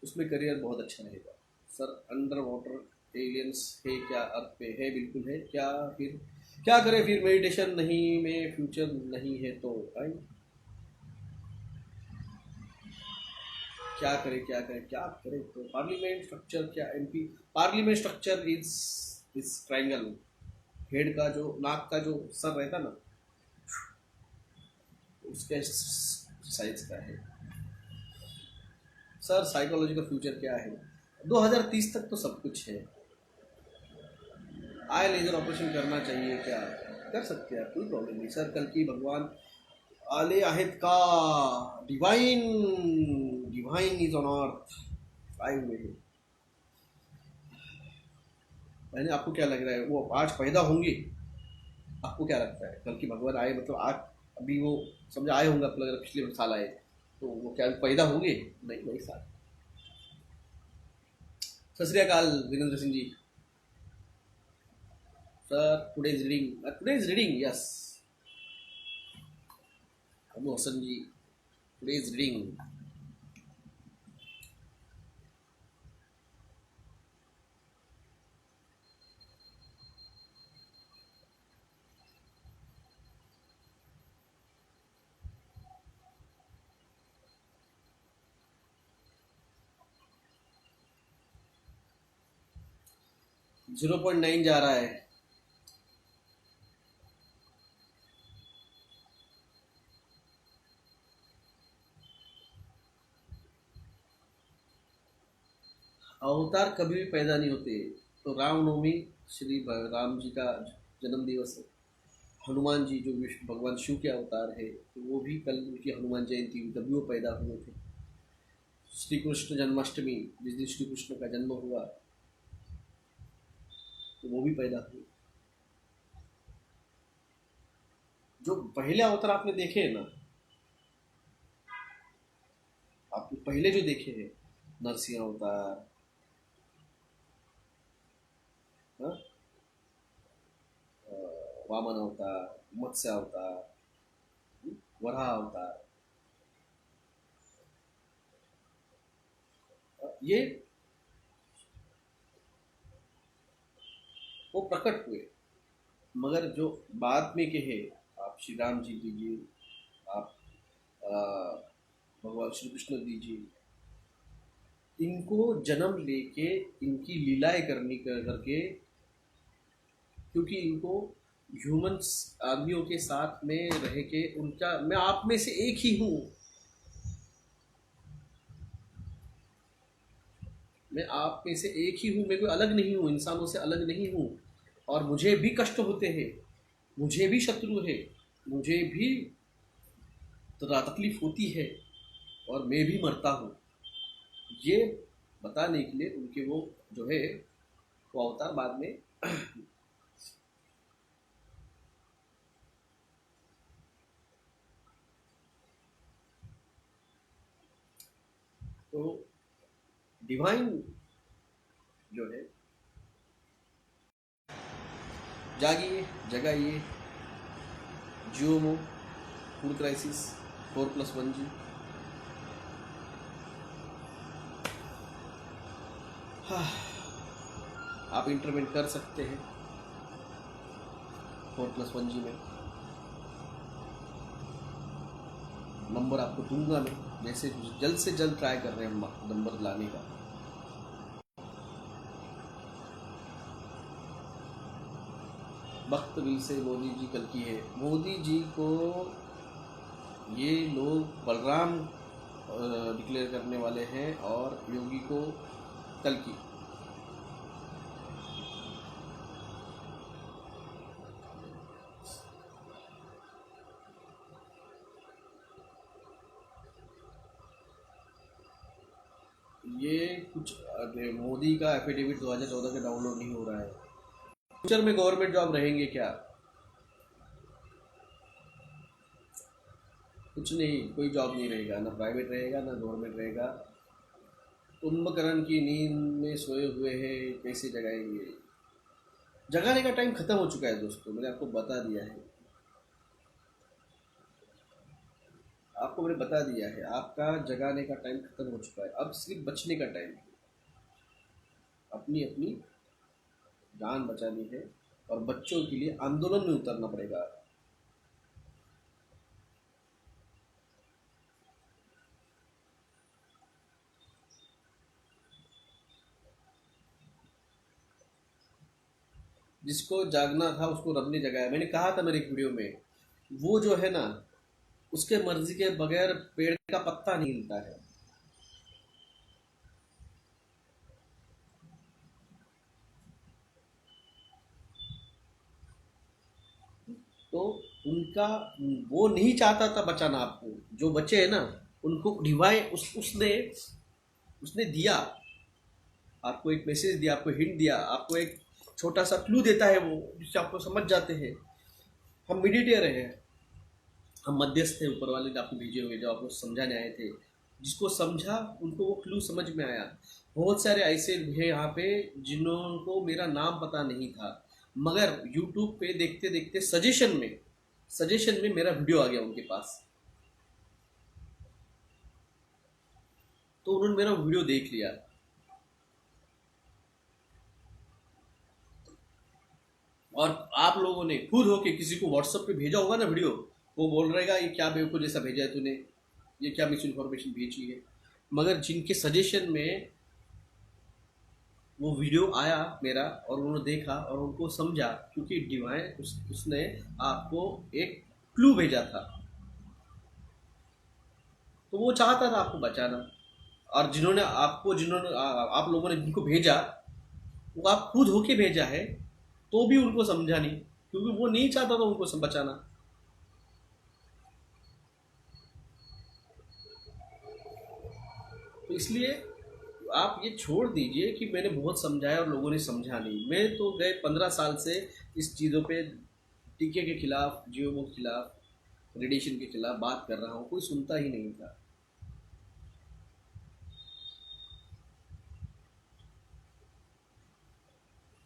उसमें करियर बहुत अच्छा रहेगा। सर अंडर वाटर एलियंस है क्या? अर्थ पे है, बिल्कुल है। क्या फिर क्या करें? फिर मेडिटेशन नहीं में फ्यूचर नहीं है तो आई क्या करें क्या करें क्या करें? तो पार्लियामेंट स्ट्रक्चर क्या? MP parliament structure is triangle. Head का जो, नाक का जो सर रहता ना, उसके साइज का है। सर साइकोलॉजी का फ्यूचर क्या है? 2030 तक तो सब कुछ है। आई लेजर ऑपरेशन करना चाहिए क्या? कर सकते हैं, कोई प्रॉब्लम नहीं सर। कल की भगवान आले आहेत का? Divine, divine is on earth, आए हुए हैं। मैंने, आपको क्या लग रहा है वो आज पैदा होंगे? आपको क्या लगता है कल की भगवान आए मतलब आज, अभी वो समझा आए होंगे, आपको लग रहा है पिछले साल आए, तो वो क्या पैदा होंगे? नहीं, वही साल। सत श्री अकाल Virendra Singh ji. Sir, today's reading, yes. Abu Hassan ji, today's reading. Zero point nine जा रहा है. अवतार कभी भी पैदा नहीं होते. तो रामनवमी श्री राम जी का जन्म दिवस है. हनुमान जी जो विष्णु भगवान शिव के अवतार है, तो वो भी कल उनकी हनुमान जयंती हुई, तभी वो पैदा हुए थे. श्री कृष्ण जन्माष्टमी, जिस दिन श्री कृष्ण का जन्म हुआ, तो वो भी पैदा हुए. जो पहले अवतार आपने देखे हैं ना, आपने पहले जो देखे हैं, नरसिंह अवतार, हाँ, वामन अवतार, मत्स्य अवतार, वराह अवतार, ये वो प्रकट हुए. मगर जो बाद में के हैं, आप श्री राम जी दीजिए, आप भगवान श्री कृष्ण दीजिए, इनको जन्म लेके इनकी लीलाएं करके, क्योंकि इनको ह्यूमंस आदमियों के साथ में रह के उनका, मैं आप में से एक ही हूँ, मैं आप में से एक ही हूँ, मैं कोई अलग नहीं हूँ, इंसानों से अलग नहीं हूँ. और मुझे भी कष्ट होते हैं, मुझे भी शत्रु है, मुझे भी तकलीफ होती है, और मैं भी मरता हूँ. ये बताने के लिए उनके वो जो है वो अवतार बाद में तो डिवाइन जो है, जागिए, जगाइए, जियोमो, फूड क्राइसिस, 4+1 जी. हाँ, आप इंटरवेंट कर सकते हैं 4+1 जी में. नंबर आपको दूंगा मैं, जैसे जल्द से जल्द ट्राई कर रहे हैं हम नंबर लाने का. वक्त भी से मोदी जी कल की है. मोदी जी को ये लोग बलराम डिक्लेयर करने वाले हैं, और योगी को कल की. ये कुछ मोदी का एफिडेविट 2014 का डाउनलोड नहीं हो रहा है. फ्यूचर में गवर्नमेंट जॉब रहेंगे क्या? कुछ नहीं, कोई जॉब नहीं रहेगा, ना प्राइवेट रहेगा ना गवर्नमेंट रहेगा. कुंभकर्ण की नींद में सोए हुए हैं, कैसे जगाएंगे? जगाने का टाइम खत्म हो चुका है दोस्तों, मैंने आपको बता दिया है, आपको मैंने बता दिया है, आपका जगाने का टाइम खत्म हो चुका है. अब सिर्फ बचने का टाइम है. अपनी अपनी जान बचानी है, और बच्चों के लिए आंदोलन में उतरना पड़ेगा. जिसको जागना था उसको रब ने जगाया. मैंने कहा था मेरे एक वीडियो में, वो जो है ना, उसके मर्जी के बगैर पेड़ का पत्ता नहीं हिलता है. तो उनका, वो नहीं चाहता था बचाना आपको. जो बचे हैं ना, उनको डिवाइन उसने उसने दिया, आपको एक मैसेज दिया, आपको हिंट दिया, आपको एक छोटा सा क्लू देता है वो, जिससे आपको समझ जाते हैं. हम मीडिएटर हैं, हम मध्यस्थ थे, ऊपर वाले ने आपको भेजे हुए जो आपको समझाने आए थे. जिसको समझा उनको वो क्लू समझ में आया. बहुत सारे ऐसे हैं यहाँ पे जिनको मेरा नाम पता नहीं था, मगर यूट्यूब पे देखते देखते सजेशन में मेरा वीडियो आ गया उनके पास, तो उन्होंने मेरा वीडियो देख लिया। और आप लोगों ने खुद होके किसी को व्हाट्सएप पे भेजा होगा ना वीडियो, वो बोल रहेगा ये क्या बेवकूफ जैसा भेजा है तूने, ये क्या मिस इन्फॉर्मेशन भेजी है। मगर जिनके सजेशन में वो वीडियो आया मेरा और उन्होंने देखा और उनको समझा, क्योंकि डिवाइन उसने आपको एक क्लू भेजा था, तो वो चाहता था आपको बचाना। और आप लोगों ने जिनको भेजा, वो आप खुद होके भेजा है, तो भी उनको समझा नहीं, क्योंकि वो नहीं चाहता था उनको बचाना। तो इसलिए आप ये छोड़ दीजिए कि मैंने बहुत समझाया और लोगों ने समझा नहीं। मैं तो गए 15 साल से इस चीज़ों पे, टीके के खिलाफ, जीओमो के खिलाफ, रेडिएशन के खिलाफ बात कर रहा हूँ, कोई सुनता ही नहीं था।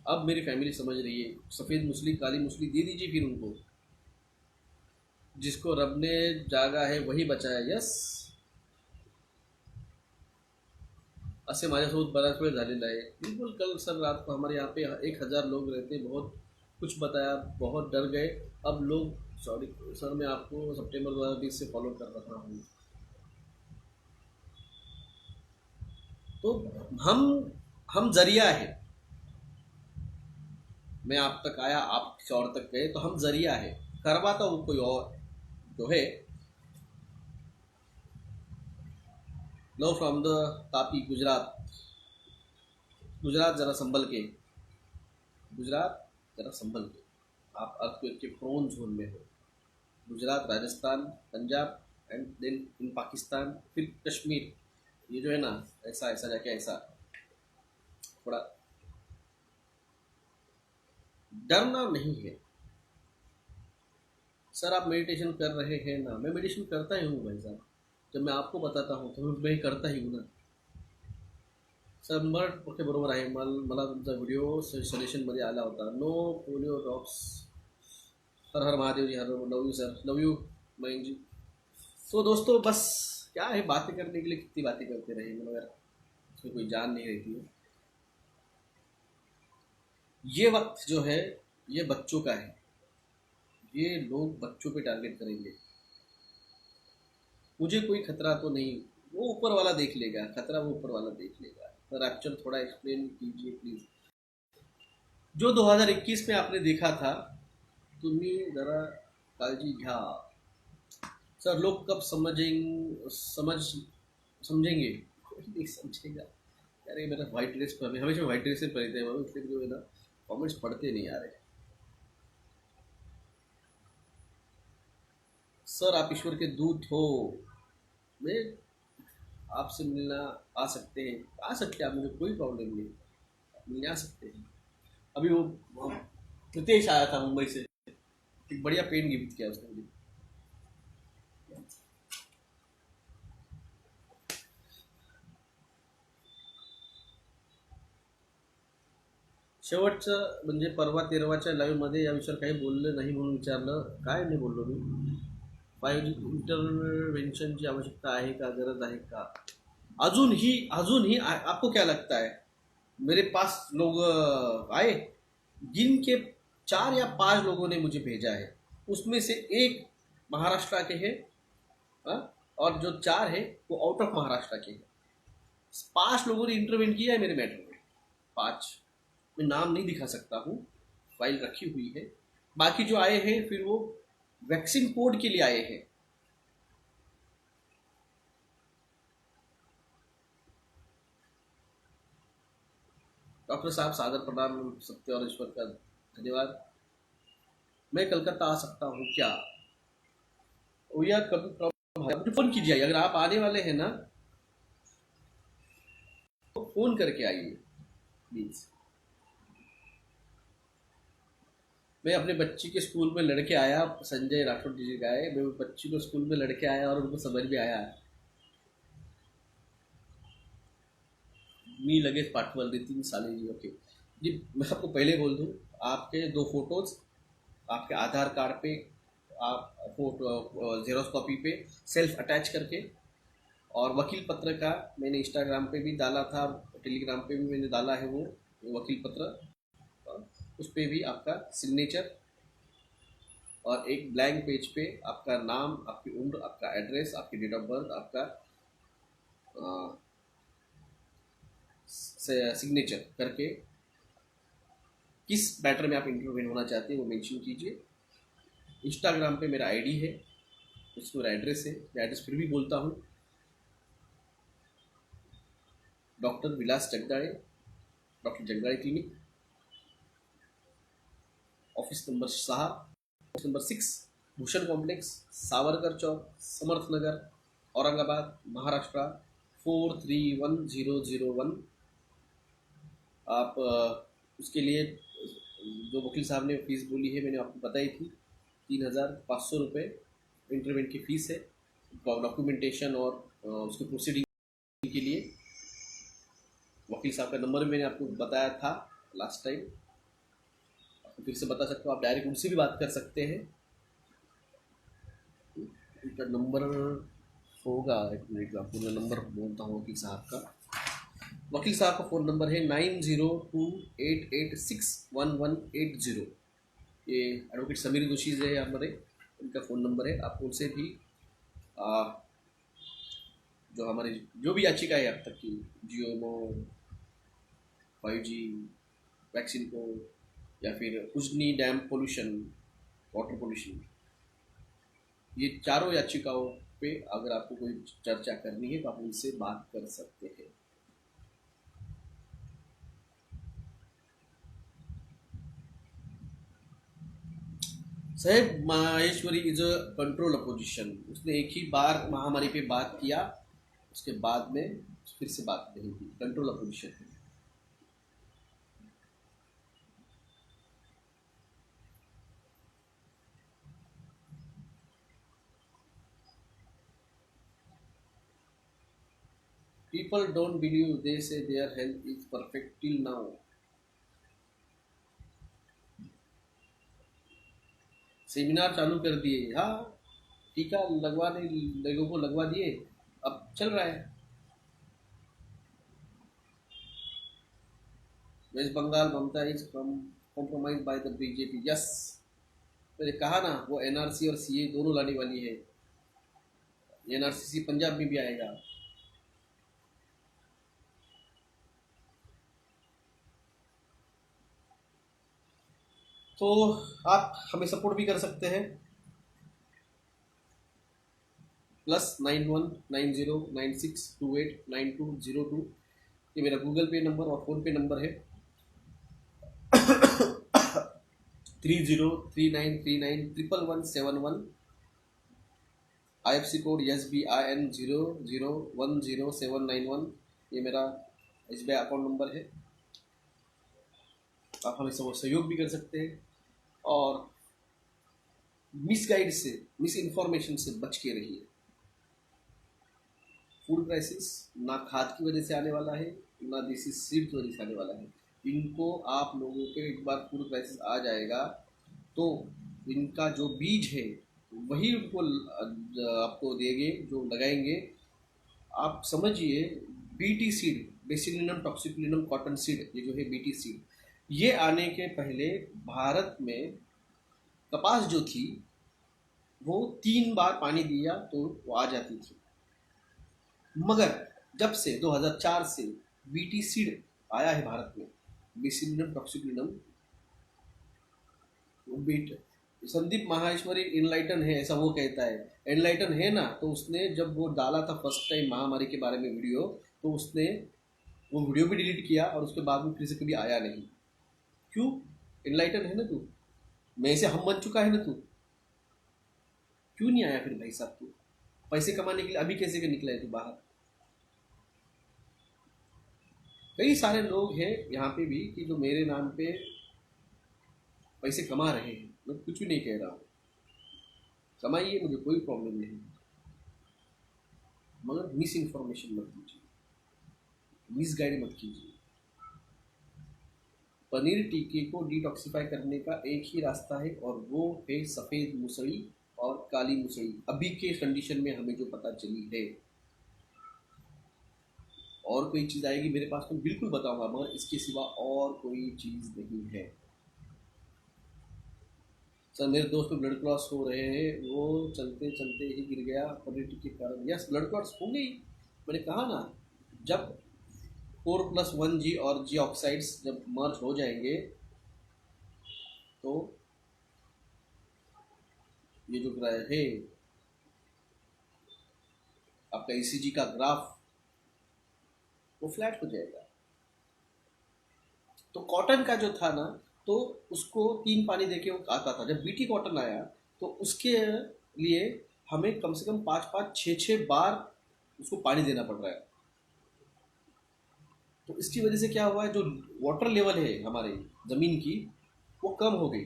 अब मेरी फैमिली समझ रही है। सफ़ेद मुसली काली मुसली दे दीजिए फिर उनको, जिसको रब ने जागा है वही बचाया। यस, असे माझ्यासोबत बराच वेळ झालेला आहे। बिल्कुल कल सर रात को हमारे यहाँ पे 1000 लोग रहते, बहुत कुछ बताया, बहुत डर गए। अब लोग, सॉरी सर, मैं आपको सितंबर 2020 से फॉलो कर रहा हूँ। तो हम जरिया है। मैं आप तक आया, आप किसी और तक गए, तो हम जरिया है। करवाता वो कोई और जो है। Love from the Tapi, Gujarat. Gujarat जरा संभल के, गुजरात जरा संभल के, आप अर्थक्वेक के प्रोन जोन में हो। Gujarat, Rajasthan, Punjab and then in Pakistan, फिर कश्मीर। ये जो है ना, ऐसा ऐसा जाके ऐसा थोड़ा डरना नहीं है। सर आप मेडिटेशन कर रहे हैं ना, मैं मेडिटेशन करता ही हूँ भाई साहब। जब मैं आपको बताता हूँ तो मैं करता ही हूँ ना। 100% बरोबर आहे। मला तुमचा व्हिडिओ सजेशनमध्ये आला होता। No polio drops. हर हर महादेव जी, हर love you sir, love you Mayank ji. तो दोस्तों बस क्या है, बातें करने के लिए कितनी बातें करते रहे, मगर उसमें कोई जान नहीं रहती है। ये वक्त जो है ये बच्चों का है। ये लोग बच्चों पे टारगेट करेंगे। मुझे कोई खतरा तो नहीं, वो ऊपर वाला देख लेगा। खतरा वो ऊपर वाला देख लेगा। सर एक्चुअल थोड़ा एक्सप्लेन कीजिए प्लीज। जो 2021 में आपने देखा था, तुम्ही जरा काळजी घ्या। सर लोग कब समझेंगे, कोई नहीं समझेगा। अरे मेरा वाइट ड्रेस पर, हमेशा वाइट ड्रेस से पहनते हैं, इसलिए जो है ना कमेंट्स पढ़ते नहीं आ रहे। सर आप ईश्वर के दूत हो, मैं आपसे मिलना आ सकते हैं, आप, मुझे कोई प्रॉब्लम नहीं, मिलने आ सकते हैं। अभी वो प्रीतेश आया था मुंबई से, एक बढ़िया पेन गिफ्ट किया उसने मुझे। शेवटचं म्हणजे परवा 13व्या लाईव्हमध्ये या विषयावर काही बोललं नाही म्हणून विचारलं। काय नाही बोललो मी। 5G इंटरवेंशनची आवश्यकता आहे का, गरज आहे का? अजून ही आपको क्या लगता है? मेरे पास लोग आए, जिनके 4 या 5 लोगों ने मुझे भेजा है, उसमें से एक महाराष्ट्र के हैं, और जो 4 है वो आउट ऑफ महाराष्ट्र के हैं। 5 लोगों ने इंटरवेंट किया है मेरे मैटर में। 5, मैं नाम नहीं दिखा सकता हूँ, फाइल रखी हुई है। बाकी जो आए हैं फिर वो वैक्सीन कोड के लिए आए हैं। डॉक्टर साहब सादर प्रणाम, सत्य और ईश्वर का धन्यवाद। मैं कलकत्ता आ सकता हूँ क्या? भैया कभी प्रॉब्लम फोन कीजिए। अगर आप आने वाले हैं ना तो फोन करके आइए प्लीज। मैं अपने बच्ची के स्कूल में लड़के आया, संजय राठौर जी का है, मैं बच्ची को स्कूल में लड़के आया और उनको समझ में आया। मी लगेच पाठवल, नितीन साले जी। ओके जी, मैं आपको पहले बोल दूं, आपके 2 फोटोज आपके आधार कार्ड पे, आप फोटो जेरोक्स कॉपी पे सेल्फ अटैच करके, और वकील पत्र का मैंने इंस्टाग्राम पे भी डाला था, टेलीग्राम पे भी मैंने डाला है वो वकील पत्र, उस पर भी आपका सिग्नेचर, और एक ब्लैंक पेज पे आपका नाम, आपकी उम्र, आपका एड्रेस, आपकी डेट ऑफ बर्थ, आपका सिग्नेचर करके किस मैटर में आप इंटरव्यू होना चाहते हैं वो मेंशन कीजिए। इंस्टाग्राम पे मेरा आईडी है, उसमें मेरा एड्रेस है, मैं एड्रेस फिर भी बोलता हूँ, doctor Vilas Jagdade, doctor Jagdade clinic, office number 6, office number 6, Bhushan complex, Savarkar Chowk, Samarth Nagar, Aurangabad, Maharashtra 43101। आप उसके लिए जो वकील साहब ने फीस बोली है मैंने आपको बताई थी, 3,500 रुपये इंटरव्यू की फ़ीस है, डॉक्यूमेंटेशन और उसकी प्रोसीडिंग के लिए। वकील साहब का नंबर मैंने आपको बताया था लास्ट टाइम, आपको फिर से बता सकता हूँ, आप डायरेक्ट उनसे भी बात कर सकते हैं। उनका नंबर होगा, एक मिनट आपको मैं नंबर बोलता हूँ वकील साहब का। वकील साहब का फ़ोन नंबर है 9028861180। ये एडवोकेट समीर जोशी है हमारे, उनका फ़ोन नंबर है। आप उनसे भी जो हमारे जो भी याचिका है अब तक की, GMO 5G वैक्सीन को, या फिर Ujani dam pollution, water pollution, ये चारों याचिकाओं पे अगर आपको कोई चर्चा करनी है तो आप उनसे बात कर सकते हैं। साहेब, Maheshwari is a control opposition. उसने एक ही बार महामारी पे बात किया, उसके बाद में फिर से बात नहीं की, कंट्रोल अपोजिशन है। People don't believe, they say their health is perfect till now. Seminar चालू कर दिए, हाँ, टीका लगवाने लोगों को लगवा दिए, अब चल रहा है। West Bengal Mamata is compromise by the BJP. Yes, मैंने कहा ना, वो NRC और CA दोनों लाने वाली है। NRCC पंजाब में भी आएगा। तो आप हमें सपोर्ट भी कर सकते हैं, +919096289202। ये मेरा गूगल पे नंबर और फ़ोन पे नंबर है। 3039391171। IFC code SBIN 00107191। ये मेरा SBI अकाउंट नंबर है। आप हमें सहयोग भी कर सकते हैं, और मिसगाइड से, मिस इन्फॉर्मेशन से बच के रहिए। फूड क्राइसिस ना खाद की वजह से आने वाला है, ना देसी सीड की वजह से आने वाला है। इनको आप लोगों के एक बार फूड क्राइसिस आ जाएगा तो इनका जो बीज है वही उनको आपको देंगे, जो लगाएंगे। आप समझिए, BT सीड, बेसिलिनम टॉक्सिकुलिनम कॉटन सीड, ये जो है BT सीड, ये आने के पहले भारत में कपास जो थी वो 3 बार पानी दिया तो वो आ जाती थी। मगर जब से 2004 से BT सीड आया है भारत में, बेसिलिनम टॉक्सिकुलिनम, बीट, संदीप माहेश्वरी इनलाइटन है ऐसा वो कहता है। एनलाइटन है ना, तो उसने जब वो डाला था फर्स्ट टाइम महामारी के बारे में वीडियो, तो उसने वो वीडियो भी डिलीट किया और उसके बाद में फिर से कभी आया नहीं। क्यों? इनलाइटन है ना तू, मैं से हम बन चुका है ना तू, क्यों नहीं आया फिर भाई साहब? तू पैसे कमाने के लिए अभी कैसे के निकला है तू बाहर? कई सारे लोग हैं यहाँ पे भी कि जो मेरे नाम पे पैसे कमा रहे हैं, मैं कुछ भी नहीं कह रहा हूँ, कमाइए, मुझे कोई प्रॉब्लम नहीं, मगर मिस इन्फॉर्मेशन मत दीजिए, मिस गाइड मत कीजिए। पनीर टिक्के को डिटॉक्सिफाई करने का एक ही रास्ता है और वो है सफ़ेद मूसली और काली मूसली। अभी के कंडीशन में हमें जो पता चली है, और कोई चीज़ आएगी मेरे पास तो बिल्कुल बताऊंगा, मगर इसके सिवा और कोई चीज़ नहीं है। सर मेरे दोस्त को ब्लड क्लॉट्स हो रहे हैं, वो चलते चलते ही गिर गया पनीर टिक्के के कारण। यस, ब्लड क्लॉट्स होंगे ही। मैंने कहा ना, जब 4+1G और जी ऑक्साइड्स जब मर्ज हो जाएंगे तो ये जो है आपका ईसीजी का ग्राफ वो फ्लैट हो जाएगा। तो कॉटन का जो था ना, तो उसको 3 पानी देके वो आता था। जब बीटी कॉटन आया तो उसके लिए हमें कम से कम 5-5, 6-6 बार उसको पानी देना पड़ रहा है। तो इसकी वजह से क्या हुआ है, जो वाटर लेवल है हमारे ज़मीन की वो कम हो गई।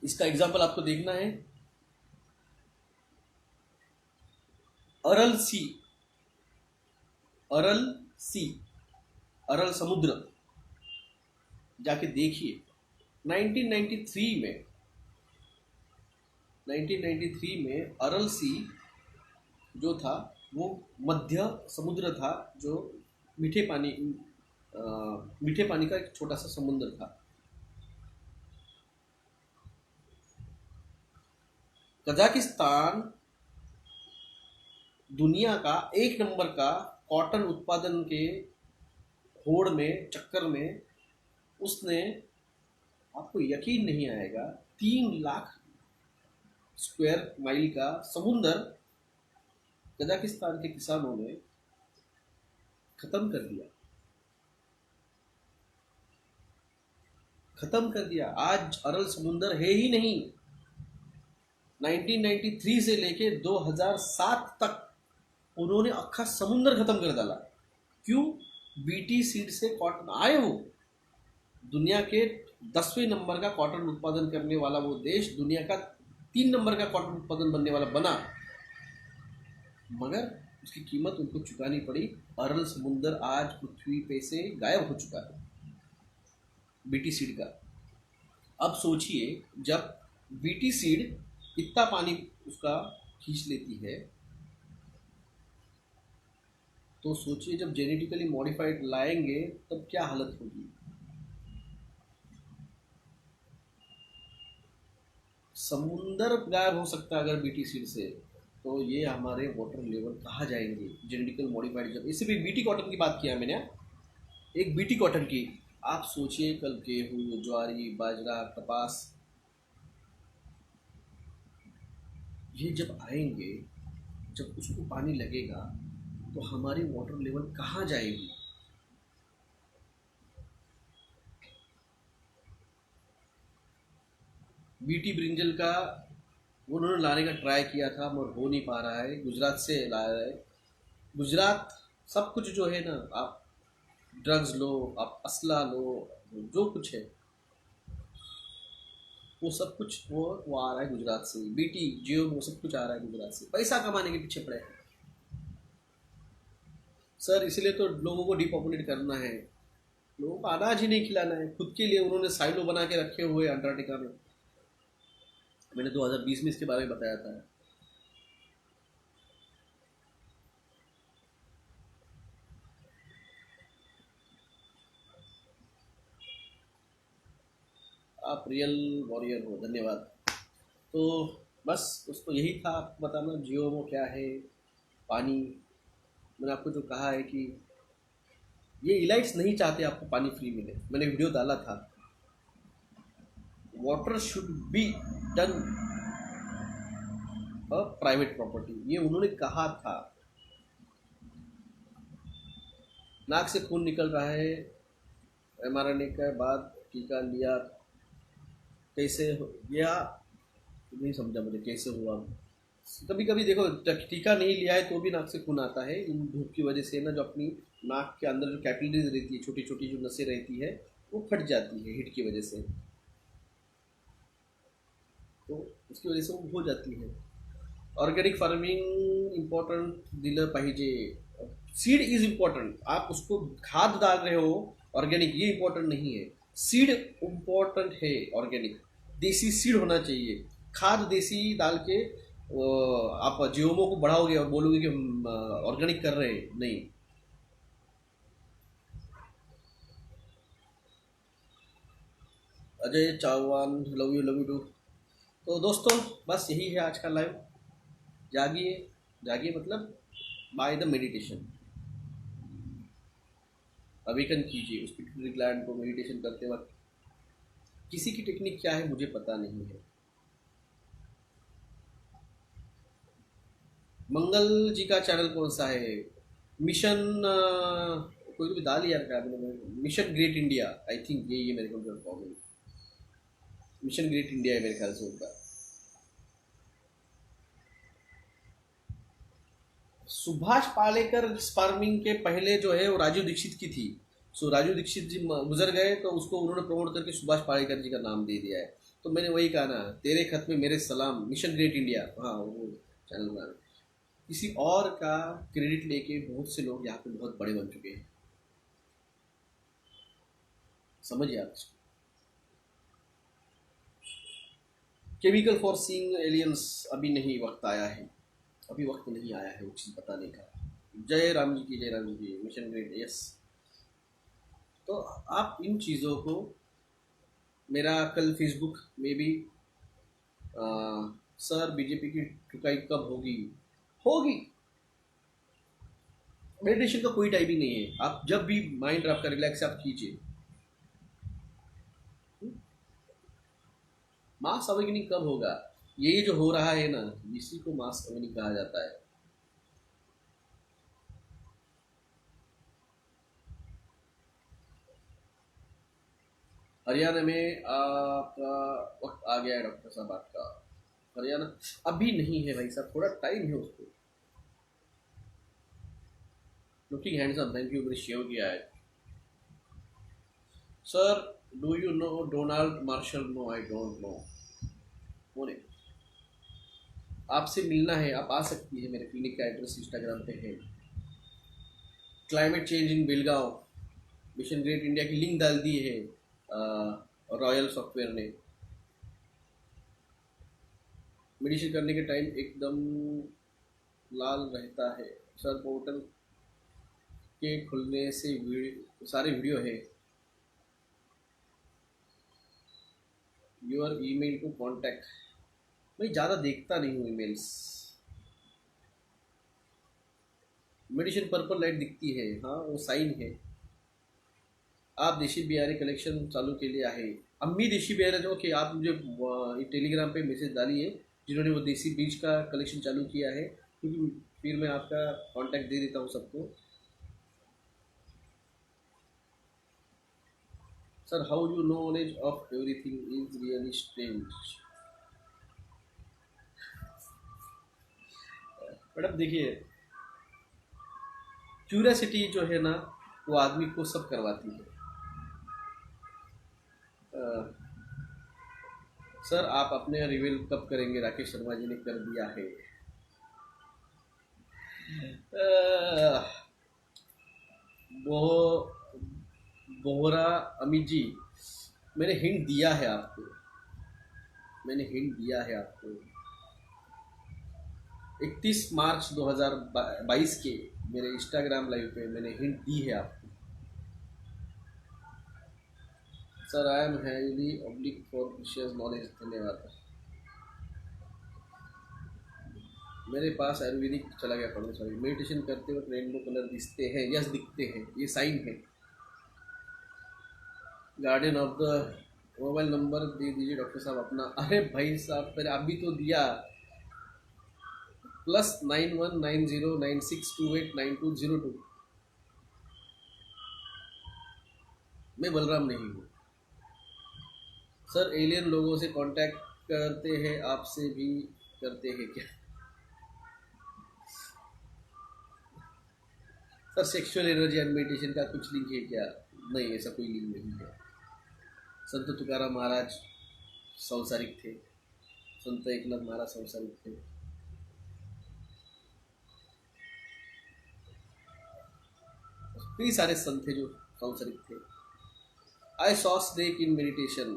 इसका एग्जाम्पल आपको देखना है, अरल सी, अरल सी, अरल समुद्र, जाके देखिए 1993 में 1993 में अरल सी जो था वो मध्य समुद्र था, जो मीठे पानी का एक छोटा सा समुद्र था। कजाकिस्तान दुनिया का 1 नंबर का कॉटन उत्पादन के होड़ में, चक्कर में, उसने, आपको यकीन नहीं आएगा, 3 लाख स्क्वायर माइल का समुंदर कजाकिस्तान के किसानों ने खत्म कर दिया, खत्म कर दिया। आज अरल समुंदर है ही नहीं। 1993 से लेके 2007 तक उन्होंने अक्खा समुंदर खत्म कर डाला। क्यों? बीटी सीड से कॉटन आए, वो दुनिया के 10वें नंबर का कॉटन उत्पादन करने वाला वो देश दुनिया का 3 नंबर का कॉटन उत्पादन बनने वाला बना, मगर उसकी कीमत उनको चुकानी पड़ी। अरल समुंदर आज पृथ्वी पे से गायब हो चुका है बीटी सीड का। अब सोचिए, जब बीटी सीड इतना पानी उसका खींच लेती है, तो सोचिए जब जेनेटिकली मॉडिफाइड लाएंगे तब क्या हालत होगी। समुंदर गायब हो सकता है अगर बीटी सीड से, तो ये हमारे वाटर लेवल कहाँ जाएंगे जेनेटिकल मॉडिफाइड। जब इसे भी बीटी कॉटन की बात किया मैंने, एक बीटी कॉटन की, आप सोचिए कल गेहूँ, ज्वारी, बाजरा, कपास, ये जब आएंगे, जब उसको पानी लगेगा तो हमारी वाटर लेवल कहाँ जाएगी। बीटी ब्रिंजल का उन्होंने लाने का ट्राई किया था मगर हो नहीं पा रहा है, गुजरात से ला रहा है। गुजरात सब कुछ जो है ना, आप ड्रग्स लो, आप असला लो, जो कुछ है वो सब कुछ वो आ रहा है गुजरात से। बीटी, जियो, वो सब कुछ आ रहा है गुजरात से, पैसा कमाने के पीछे पड़े हैं सर। इसलिए तो लोगों को डिपॉपुलेट करना है, लोगों को अनाज ही नहीं खिलाना है। खुद के लिए उन्होंने साइलो बना के रखे हुए अंटार्कटिका में। मैंने 2020 में इसके बारे में बताया था। आप रियल वॉरियर हो, धन्यवाद। तो बस उसको यही था आपको बताना, जियो वो क्या है। पानी, मैंने आपको जो कहा है कि ये इलाइट्स नहीं चाहते आपको पानी फ्री मिले। मैंने वीडियो डाला था, water should be done a private property, ये उन्होंने कहा था। नाक से खून निकल रहा है, mRNA के बाद टीका लिया, कैसे गया नहीं समझा मुझे, कैसे हुआ। कभी कभी देखो, टीका नहीं लिया है तो भी नाक से खून आता है, इन धूप की वजह से ना, जो अपनी नाक के अंदर जो कैपिलरीज रहती है, छोटी छोटी जो नसें रहती है, वो फट जाती है हीट की वजह से, तो उसकी वजह से वो हो जाती है। ऑर्गेनिक फार्मिंग इम्पॉर्टंट दिलं पाहिजे, सीड इज इम्पॉर्टंट। आप उसको खाद डाल रहे हो ऑर्गेनिक ये इम्पोर्टेंट नहीं है, सीड इम्पोर्टेंट है। ऑर्गेनिक देसी सीड होना चाहिए। खाद देसी डाल के आप जीओमो को बढ़ाओगे और बोलोगे कि हम ऑर्गेनिक कर रहे हैं, नहीं। Ajay Chauhan, love you too. तो दोस्तों बस यही है आज का लाइव। जागिए, जागिए मतलब बाय द मेडिटेशन। अवेकन कीजिए उस पिट्यूटरी ग्लैंड को मेडिटेशन करते वक्त। किसी की टेक्निक क्या है मुझे पता नहीं है। मंगल जी का चैनल कौन सा है? मिशन कोई तो भी डाल यार क्या mission great India, I think ये मेरे को मिशन ग्रेट इंडिया है मेरे ख्याल से उनका। सुभाष पालेकर फार्मिंग के पहले जो है वो राजू दीक्षित की थी। सो राजू दीक्षित जी गुजर गए तो उसको उन्होंने प्रमोट करके सुभाष पालेकर जी का नाम दे दिया है। तो मैंने वही कहा ना, तेरे खत में मेरे सलाम, मिशन ग्रेट इंडिया, हाँ वो चैनल बना। किसी और का क्रेडिट लेके बहुत से लोग यहाँ पे बहुत बड़े बन चुके हैं, समझिए आप इसको। केमिकल फॉर सीइंग एलियंस, अभी नहीं वक्त आया है, अभी वक्त नहीं आया है वो चीज़ बताने का। जय राम जी की, जय राम जी की, मिशन ग्रेट, यस। तो आप इन चीज़ों को, मेरा कल फेसबुक में भी सर बीजेपी की ठुकाई कब होगी, होगी। मेडिटेशन का कोई टाइमिंग नहीं है, आप जब भी माइंड आपका रिलैक्स आप कीजिए। मास अवेकनिंग कब होगा? यही जो हो रहा है ना, इसी को मास अवेकनिंग कहा जाता है। हरियाणा में आपका वक्त आ गया है डॉक्टर साहब आपका। हरियाणा अभी नहीं है भाई साहब, थोड़ा टाइम है उसको। लुकिंग हैंडसम, थैंक यू, मेरे शेयर किया है। Sir do you know Donald Marshall? No I don't know. कौन है? आपसे मिलना है, आप आ सकती है, मेरे क्लिनिक का एड्रेस इंस्टाग्राम पे है। Climate change in Belgaum, mission great India की लिंक डाल दी है रॉयल सॉफ्टवेयर ने। मेडिटेशन करने के टाइम एकदम लाल रहता है सर। पोर्टल के खुलने से सारे वीडियो है। यूर ईमेल टू कांटेक्ट, मैं ज़्यादा देखता नहीं हूँ ईमेल्स। मेडिसिन पर्पल लाइट दिखती है, हाँ वो साइन है। आप देशी बिहारी कलेक्शन चालू के लिए आहे। अम्मी देशी बिहारी जो कि आप मुझे टेलीग्राम पे मैसेज डालिए जिन्होंने वो देसी बीज का कलेक्शन चालू किया है, क्योंकि फिर मैं आपका कांटेक्ट दे देता हूँ सबको। Sir how you knowledge of everything is really strange. Madam देखिए, क्यूरियोसिटी जो है ना वो आदमी को सब करवाती है। सर आप अपने रिवील कब करेंगे? राकेश शर्मा जी ने कर दिया है। वो बोहरा अमित जी, मैंने हिंट दिया है आपको, मैंने हिंट दिया है आपको। 31 मार्च 2022 के मेरे इंस्टाग्राम लाइव पे मैंने हिंट दी है आपको। Sir I M highly oblique for precious knowledge, धन्यवाद। मेरे पास आयुर्वेदिक चला गया पढ़ने, सॉरी। मेडिटेशन करते वक्त रेनबो कलर दिखते हैं, यस दिखते हैं, ये साइन है। Guardian of the mobile number दे दीजिए डॉक्टर साहब अपना। अरे भाई साहब मैंने अभी तो दिया, +919096289202। मैं बलराम नहीं हूँ सर। एलियन लोगों से कांटेक्ट करते हैं, आपसे भी करते हैं क्या? Sir sexual energy and meditation का कुछ लिंक है क्या? नहीं, ऐसा कोई लिंक नहीं है। संत तुकाराम महाराज संसारिक थे, संत एकनाथ महाराज संसारिक थे। कई सारे संत थे जो संसारिक थे। I saw snake in meditation.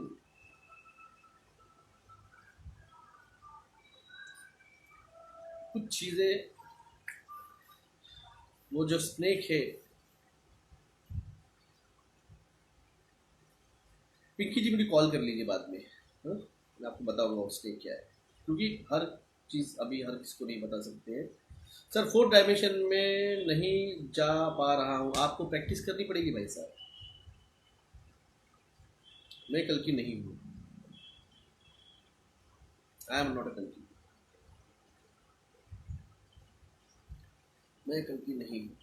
कुछ चीजें, वो जो स्नेक है, पिंकी जी मुझे कॉल कर लीजिए बाद में, हाँ? मैं आपको बताऊंगा वो स्नेक क्या है, क्योंकि हर चीज़ अभी हर किसी को नहीं बता सकते हैं। सर फोर्थ डायमेंशन में नहीं जा पा रहा हूँ, आपको प्रैक्टिस करनी पड़ेगी भाई साहब। मैं कल की नहीं हूँ, आई एम नॉट अ कल की, मैं कल की नहीं हूँ।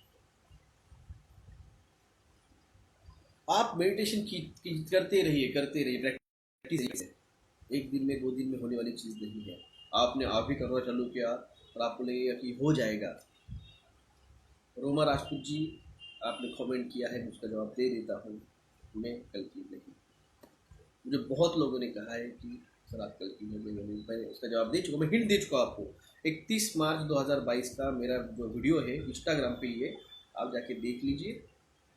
आप मेडिटेशन की करते रहिए, प्रैक्टिस एक दिन में 2 दिन में होने वाली चीज़ नहीं है। आपने आप ही करना चालू किया और आपको लगेगा कि हो जाएगा। रोमा राजपूत जी, आपने कमेंट किया है, मैं उसका जवाब दे देता हूँ, मैं कल की नहीं। मुझे बहुत लोगों ने कहा है कि सर आप कल की नहीं, मैंने उसका जवाब दे चुका, मैं हिंट दे चुका आपको। 31 मार्च 2022 का मेरा जो वीडियो है इंस्टाग्राम पे ही है, आप जाके देख लीजिए,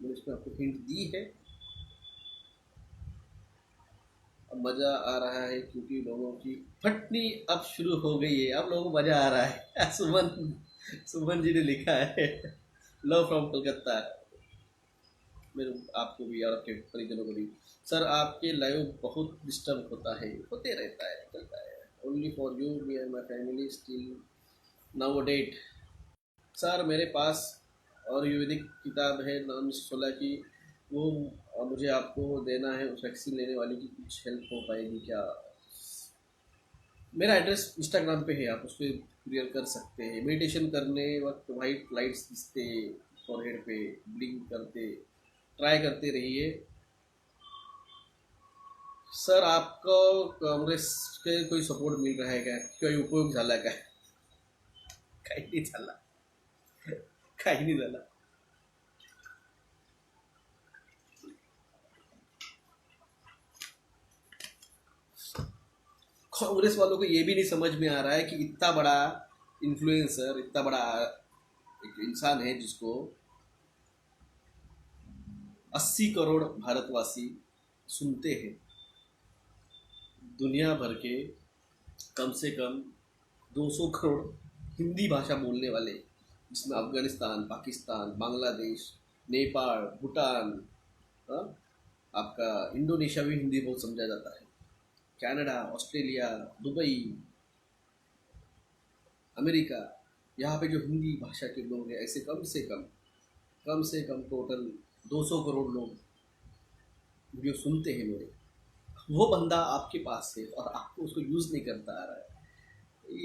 मैंने उसमें आपको हिंट दी है। अब मज़ा आ रहा है क्योंकि लोगों की फटनी अब शुरू हो गई है, अब लोगों को मज़ा आ रहा है। सुमन सुमन जी ने लिखा है, लव फ्रॉम कलकत्ता। मेरे आपको भी और आपके परिजनों को भी। सर आपके लाइव बहुत डिस्टर्ब होता है, होते रहता है, चलता है। Only for you me and my family still now date. Sir मेरे पास और आयुर्वेदिक किताब है नाम 16 की, वो मुझे आपको देना है, उस वैक्सीन लेने वाली की कुछ हेल्प हो पाएगी क्या? मेरा एड्रेस इंस्टाग्राम पे है, आप उस पर क्लियर कर सकते हैं। मेडिटेशन करने वक्त वाइट लाइट्स दिखते फॉरहेड पे, ब्लिंक करते, ट्राई करते रहिए। सर आपको काँग्रेस के कोई सपोर्ट मिल रहा है क्या? काही उपयोग झाला काय? काही नाही झाला, काही नाही झाला। कांग्रेस वालों को ये भी नहीं समझ में आ रहा है कि इतना बड़ा इन्फ्लुएंसर, इतना बड़ा एक इंसान है जिसको 80 करोड़ भारतवासी सुनते हैं, दुनिया भर के कम से कम 200 करोड़ हिंदी भाषा बोलने वाले, जिसमें अफगानिस्तान, पाकिस्तान, बांग्लादेश, नेपाल, भूटान, हाँ, आपका इंडोनेशिया भी हिंदी बहुत समझा जाता है, कनाडा, ऑस्ट्रेलिया, दुबई, अमेरिका, यहाँ पे जो हिंदी भाषा के लोग हैं, ऐसे कम से कम टोटल 200 करोड़ लोग वीडियो सुनते हैं मेरे। वो बंदा आपके पास है और आपको उसको यूज़ नहीं करता आ रहा है,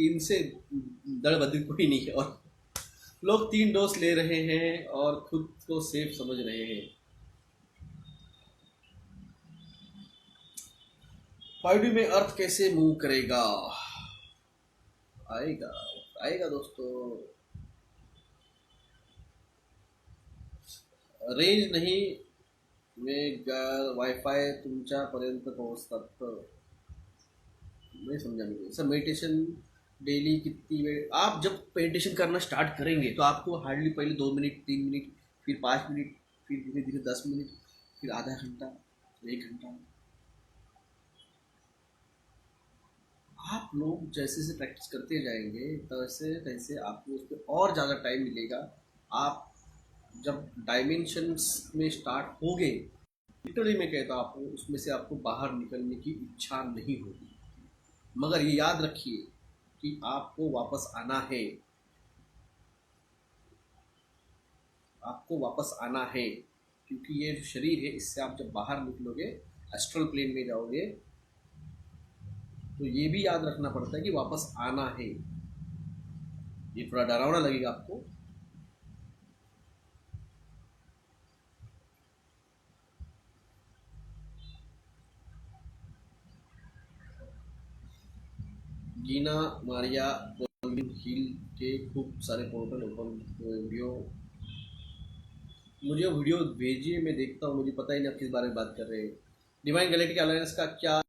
इनसे दड़बदल कोई नहीं है। और लोग 3 डोज ले रहे हैं और खुद को सेफ समझ रहे हैं। 5D में अर्थ कैसे मूव करेगा? आएगा, आएगा दोस्तों। रेंज नहीं, वाईफाय तुमच्यापर्यंत पोहोचतात, नहीं समझा मुझे सर। मेडिटेशन डेली कितनी वेळ, आप जब मेडिटेशन करना स्टार्ट करेंगे तो आपको हार्डली पहले 2 मिनट, 3 मिनट, फिर 5 मिनट, फिर धीरे धीरे 10 मिनट, फिर आधा घंटा, 1 घंटा। आप लोग जैसे जैसे प्रैक्टिस करते जाएंगे तैसे तैसे आपको उस पर और ज़्यादा टाइम मिलेगा। आप जब डायमेंशंस में स्टार्ट हो गए, लिटरली मैं कहता हूँ आपको, उसमें से आपको बाहर निकलने की इच्छा नहीं होगी। मगर ये याद रखिए कि आपको वापस आना है, आपको वापस आना है, क्योंकि ये जो शरीर है, इससे आप जब बाहर निकलोगे, एस्ट्रल प्लेन में जाओगे, तो ये भी याद रखना पड़ता है कि वापस आना है। ये थोड़ा डरावना लगेगा आपको, गीना मारिया गोल्डन हिल के खूब सारे पोर्टल ओपन वीडियो, मुझे वीडियो भेजिए, मैं देखता हूँ, मुझे पता ही नहीं आप किस बारे में बात कर रहे हैं। डिवाइन गैलेक्टिक अलायंस का क्या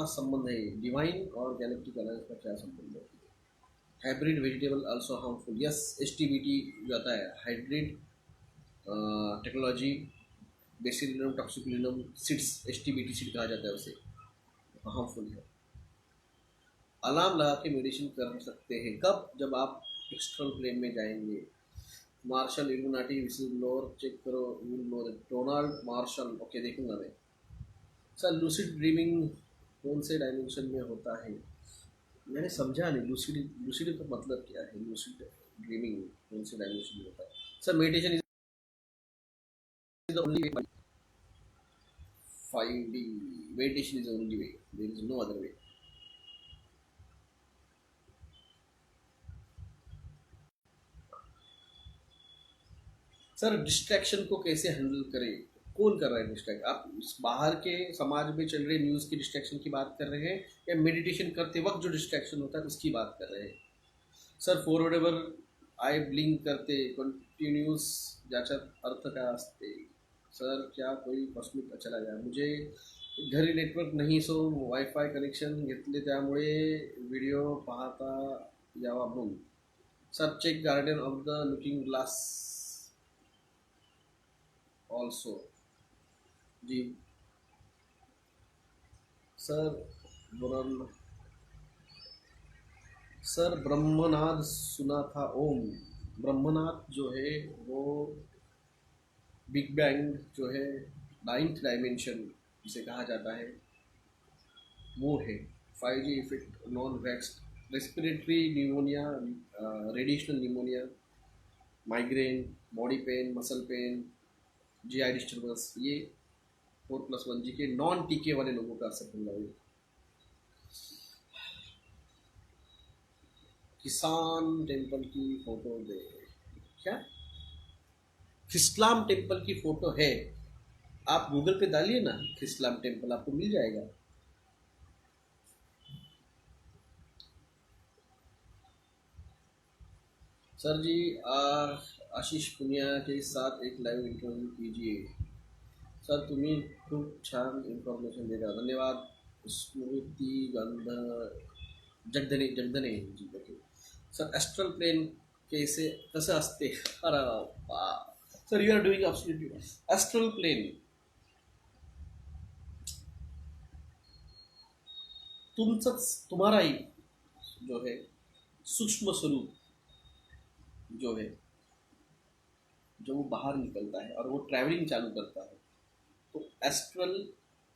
संबंध है? डिवाइन और गैलेक्टिक अलायंस का क्या संबंध है? Hybrid vegetable also harmful, yes, HTBT जाता है, हाइब्रिड टेक्नोलॉजी बेसिलिनम टॉक्सिकुलिनम सीड्स, HTBT सीड कहा जाता है उसे, हार्मफुल है। अलार्म लगा के मेडिटेशन कर सकते हैं कब? जब आप एक्स्ट्रल प्लेन में जाएंगे। Marshall Illuminati whistle blower check करो, will know Donald Marshall. Okay, देखूंगा मैं। सर लूसिड ड्रीमिंग कौन से डायमेंशन में होता है? मैंने समझा नहीं, लूसिड लूसिड का मतलब क्या है? लूसिड ड्रीमिंग कौन से डायमेंशन में होता है? Sir meditation is the only way, 5D meditation is the only way, there is no other way. Sir distraction को कैसे हैंडल करें? कौन कर रहा है डिस्ट्रैक्ट? आप बाहर के समाज में चल रहे न्यूज़ की डिस्ट्रैक्शन की बात कर रहे हैं, या मेडिटेशन करते वक्त जो डिस्ट्रैक्शन होता है उसकी बात कर रहे हैं? सर फॉरवर्डेवर आई ब्लिंक करते कंटिन्यूस ज्याच्या अर्थ काय असते? सर क्या कोई कॉस्मिक चला गया, मुझे घरी नेटवर्क नाही, सो वायफाय कनेक्शन घेतले त्यामुळे व्हिडिओ पाहता यावा म्हणून। Sir check garden of the looking glass also. Ji sir ब्रह्म सर ब्रह्मनाद सुना था। ओम ब्रह्मनाद जो है वो बिग बैंग जो है, नाइन्थ डायमेंशन जिसे कहा जाता है, वो है। 5G effect, non vaxxed, respiratory pneumonia, radiational pneumonia, migraine, body pain, muscle pain, GI disturbance, ये 4+1 जी के नॉन टीके वाले लोगों का असर होगा। ये किसान टेम्पल की फोटो दे, क्या खिस्लाम टेम्पल की फोटो है? आप गूगल पे डालिए ना खिस्लाम टेम्पल, आपको मिल जाएगा। सर जी आशीष पुनिया के साथ एक लाइव इंटरव्यू कीजिए। सर तुम्ही खूप छान इन्फॉर्मेशन देता, धन्यवाद। Smruti Gandh Jagdhane Jagdhane ji, okay. Sir astral plane कैसे कसं असते? अरे sir you are doing absolutely. Astral plane तुमचंच, तुम्हारा ही जो है सूक्ष्म स्वरूप जो है, जो वो बाहर निकलता है और वो ट्रैवलिंग चालू करता है, तो एस्ट्रल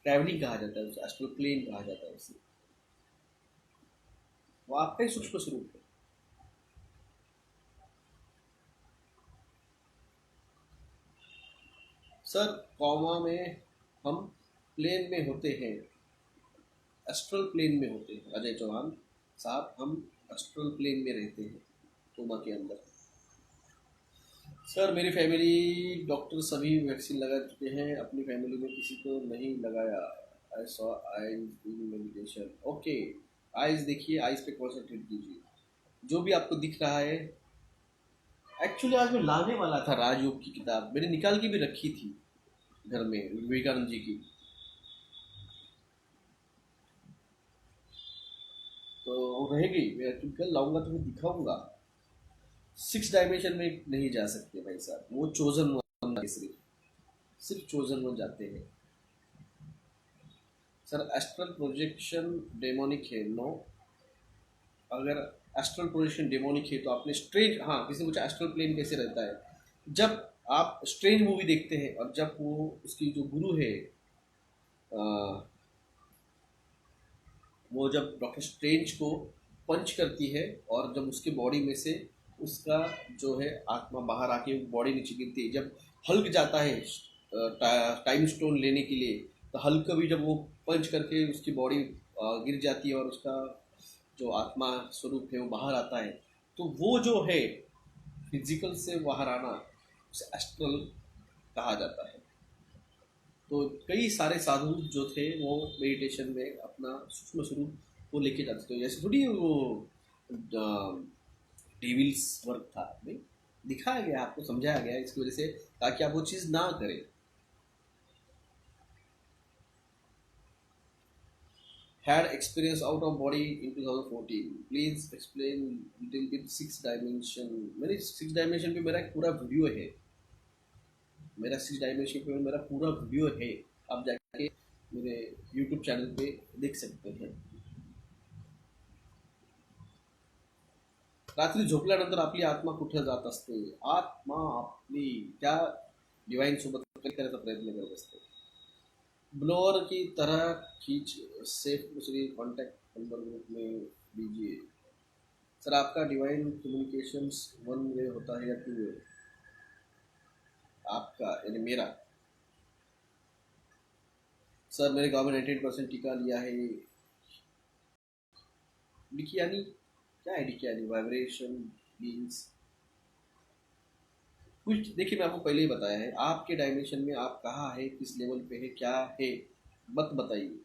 ट्रैवलिंग कहा जाता है उसे, एस्ट्रल प्लेन कहा जाता है उसे। वो आपका ही सूक्ष्म स्वरूप है। सर कॉमा में हम प्लेन में होते हैं, एस्ट्रल प्लेन में होते हैं। अजय चौहान साहब, हम एस्ट्रल प्लेन में रहते हैं कोमा के अंदर। सर मेरी फैमिली डॉक्टर सभी वैक्सीन लगा चुके हैं, अपनी फैमिली में किसी को नहीं लगाया। I saw eyes doing meditation. Okay, eyes देखिए, आइज पे कॉन्सेंट्रेट कीजिए। जो भी आपको दिख रहा है, एक्चुअली आज मैं लाने वाला था राजयोग की किताब, मैंने निकाल के भी रखी थी घर में, विवेकानंद जी की, तो वो रह गई। मैं एक्चुअली कल लाऊंगा तो मैं दिखाऊंगा। 6 डायमेंशन में नहीं जा सकते भाई साहब, वो चोजन वन सिर्फ चोजन वन जाते हैं। सर एस्ट्रल प्रोजेक्शन डेमोनिक है? नो, अगर एस्ट्रल प्रोजेक्शन डेमोनिक है तो आपने स्ट्रेंज, हाँ किसी ने पूछा एस्ट्रल प्लेन कैसे रहता है, जब आप स्ट्रेंज मूवी देखते हैं और जब वो उसकी जो गुरु है वो जब डॉक्टर स्ट्रेंज को पंच करती है और जब उसके बॉडी में से उसका जो है आत्मा बाहर आके बॉडी नीचे गिरती है, जब हल्क जाता है टाइम स्टोन लेने के लिए, तो हल्क भी जब वो पंच करके उसकी बॉडी गिर जाती है और उसका जो आत्मा स्वरूप है वो बाहर आता है, तो वो जो है फिजिकल से बाहर आना उसे एस्ट्रल कहा जाता है। तो कई सारे साधु जो थे वो मेडिटेशन में अपना सूक्ष्म स्वरूप को लेके जाते थे, जैसे थोड़ी वो डेविल्स वर्क था, नहीं दिखाया गया, आपको समझाया गया इसकी वजह से, ताकि आप वो चीज़ ना करें। Had experience out of body in 2014, please explain little bit 6 dimension. मेरे 6 डायमेंशन पे मेरा एक पूरा वीडियो है, मेरा 6 डायमेंशन पे मेरा पूरा वीडियो है, आप जाके मेरे यूट्यूब चैनल पे देख सकते हैं. रात्री झोपल्यानंतर आपली आत्मा कुठे जात असते? आत्मा आपली त्या डिवाइन सोबत कनेक्ट करण्याचा प्रयत्न करत असते. ब्लोअर की तरह खींच सेफ दूसरी कॉन्टैक्ट नंबर ग्रुप में दीजिए. सर आपका डिवाइन कम्युनिकेशंस वन वे होता है या टू वे? आपका यानी मेरा. सर मेरे गाँव में 98% टीका लिया है. डिकियानी क्या है? डिकियानी वाइब्रेशन बीन्स कुछ. देखिए मैं आपको पहले ही बताया है, आपके डायमेंशन में आप कहाँ है, किस लेवल पे है, क्या है, मत बताइए.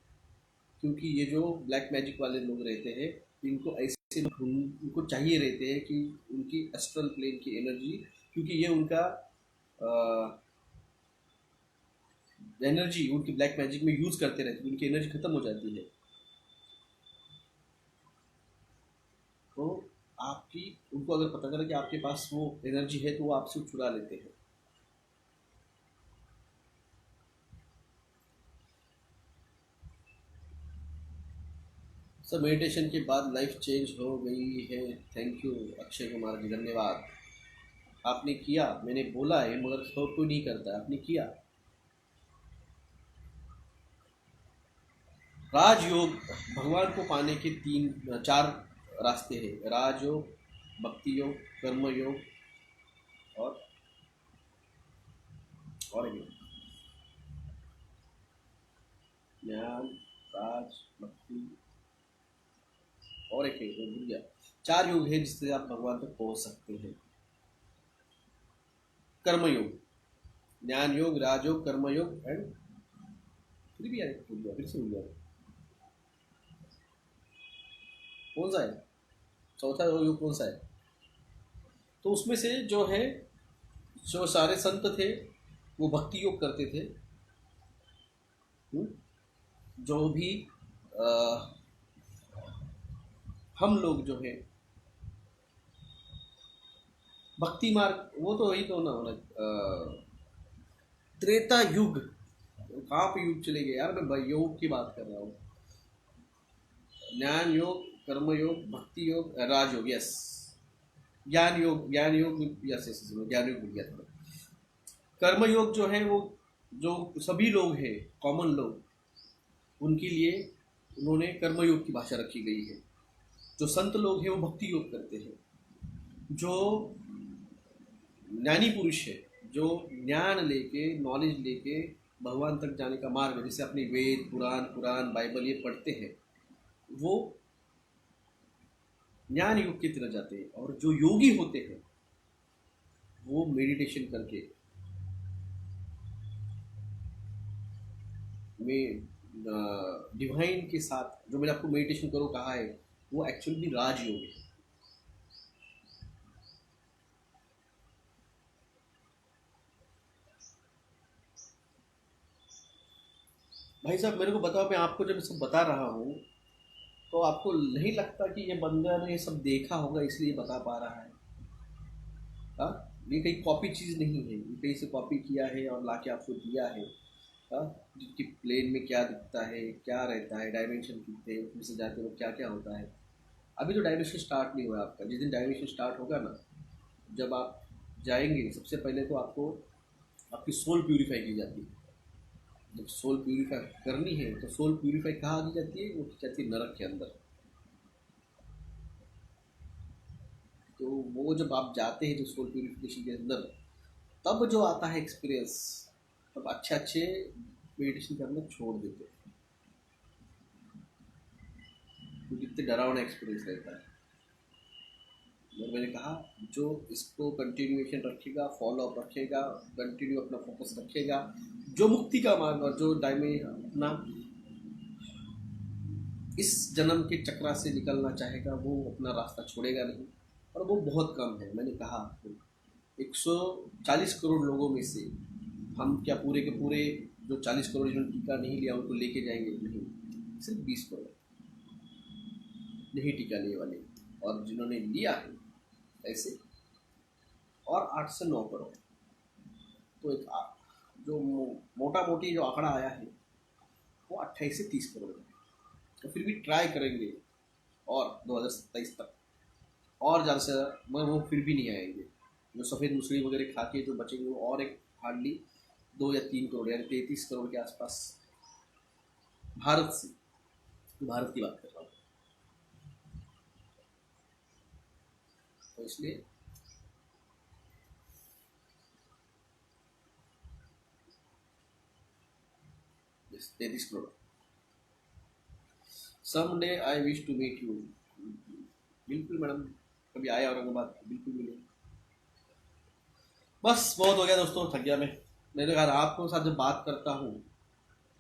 क्योंकि ये जो ब्लैक मैजिक वाले लोग रहते हैं, इनको ऐसे उनको चाहिए रहते हैं कि उनकी एस्ट्रल प्लेन की एनर्जी, क्योंकि ये उनका एनर्जी उनकी ब्लैक मैजिक में यूज करते रहते हैं, उनकी एनर्जी खत्म हो जाती है. तो आपकी उनको अगर पता चला कि आपके पास वो एनर्जी है तो वो आपसे चुरा लेते हैं. सर मेडिटेशन के बाद लाइफ चेंज हो गई है. थैंक यू अक्षय कुमार जी, धन्यवाद. आपने किया, मैंने बोला है मगर सब कोई नहीं करता. आपने किया. राजयोग भगवान को पाने के 4 रास्ते हैं. राजयोग, भक्ति योग, कर्म योग और योग. ज्ञान, राज, भक्ति और एक है भूल गया. 4 योग है जिससे आप भगवान तक पहुंच सकते हैं. कर्म योग, ज्ञान योग, राजयोग, कर्म योग एंड फिर भी यार भूल गया, फिर से भूल गया. कौन सा है चौथा योग? कौन सा है? तो उसमें से जो है, जो सारे संत थे वो भक्ति योग करते थे. जो भी आ, हम लोग जो है भक्ति मार्ग, वो तो वही तो ना त्रेता युग. कहाँ पे युग चले गए यार, मैं योग की बात कर रहा हूँ. ज्ञान योग, कर्म योग, भक्ति योग, राजयोग. यस, ज्ञान योग, ज्ञान योग. यस यस, ज्ञान योग भूल गया था. कर्म योग जो है वो जो सभी लोग हैं, कॉमन लोग, उनके लिए उन्होंने कर्म योग की भाषा रखी गई है. जो संत लोग हैं वो भक्ति योग करते हैं. जो ज्ञानी पुरुष है, जो ज्ञान लेके, नॉलेज लेके भगवान तक जाने का मार्ग, जैसे अपने वेद, पुराण, बाइबल ये पढ़ते हैं, वो ज्ञान योग की तरह जाते हैं. और जो योगी होते हैं वो मेडिटेशन करके में डिवाइन के साथ, जो मैंने आपको मेडिटेशन करो कहा है, वो एक्चुअली राजयोग है. भाई साहब मेरे को बताओ, मैं आपको जब सब बता रहा हूँ तो आपको नहीं लगता कि ये बंदा ने ये सब देखा होगा इसलिए बता पा रहा है? हाँ, ये कहीं कॉपी चीज़ नहीं है, ये कहीं से कॉपी किया है और लाके आपको दिया है. हाँ, जिसकी प्लेन में क्या दिखता है, क्या रहता है, डायमेंशन कितने, उसमें से जाते हो क्या क्या होता है. अभी तो डायमेंशन स्टार्ट नहीं हुआ है आपका. जिस दिन डायमेंशन स्टार्ट होगा ना, जब आप जाएंगे, सबसे पहले तो आपको आपकी सोल प्यूरीफाई की जाती है. जब सोल प्यूरीफाई करनी है तो सोल प्यूरीफाई कहाँ की जाती है? वो की जाती है नरक के अंदर. तो वो जब आप जाते हैं जो सोल प्यूरिफिकेशन के अंदर, तब जो आता है एक्सपीरियंस, तब अच्छे अच्छे मेडिटेशन करना छोड़ देते हैं, क्योंकि इतने डरावना एक्सपीरियंस रहता है. और मैंने कहा जो इसको कंटिन्यूएशन रखेगा, फॉलो अप रखेगा, कंटिन्यू अपना फोकस रखेगा, जो मुक्ति का मार्ग और जो अपना इस जन्म के चक्रा से निकलना चाहेगा, वो अपना रास्ता छोड़ेगा नहीं. और वो बहुत कम है. मैंने कहा 140 करोड़ लोगों में से हम क्या पूरे के पूरे जो 40 करोड़ जिन्होंने टीका नहीं लिया उनको लेके जाएंगे? नहीं, सिर्फ 20 करोड़ नहीं टीका लेने वाले. और जिन्होंने लिया है ऐसे और 8 से 9 करोड़. तो एक जो मोटा मोटी जो आंकड़ा आया है वो 28 से 30 करोड़ है। तो फिर भी ट्राई करेंगे और 2027 तक और ज़्यादा से मगर वो फिर भी नहीं आएंगे। जो सफ़ेद मूंगफली वगैरह खा के जो बचेंगे वो और एक हार्डली 2 या 3 करोड़ यानी 33 करोड़ के आसपास भारत से, भारत की बात कर रहा हूँ। तो इसलिए 33 crore. Some day I wish to meet you. बिल्कुल मैडम, कभी आए औरंगाबाद बिल्कुल मिले। बस बहुत हो गया दोस्तों, थक गया मैं। मेरे घर आपके साथ जब बात करता हूँ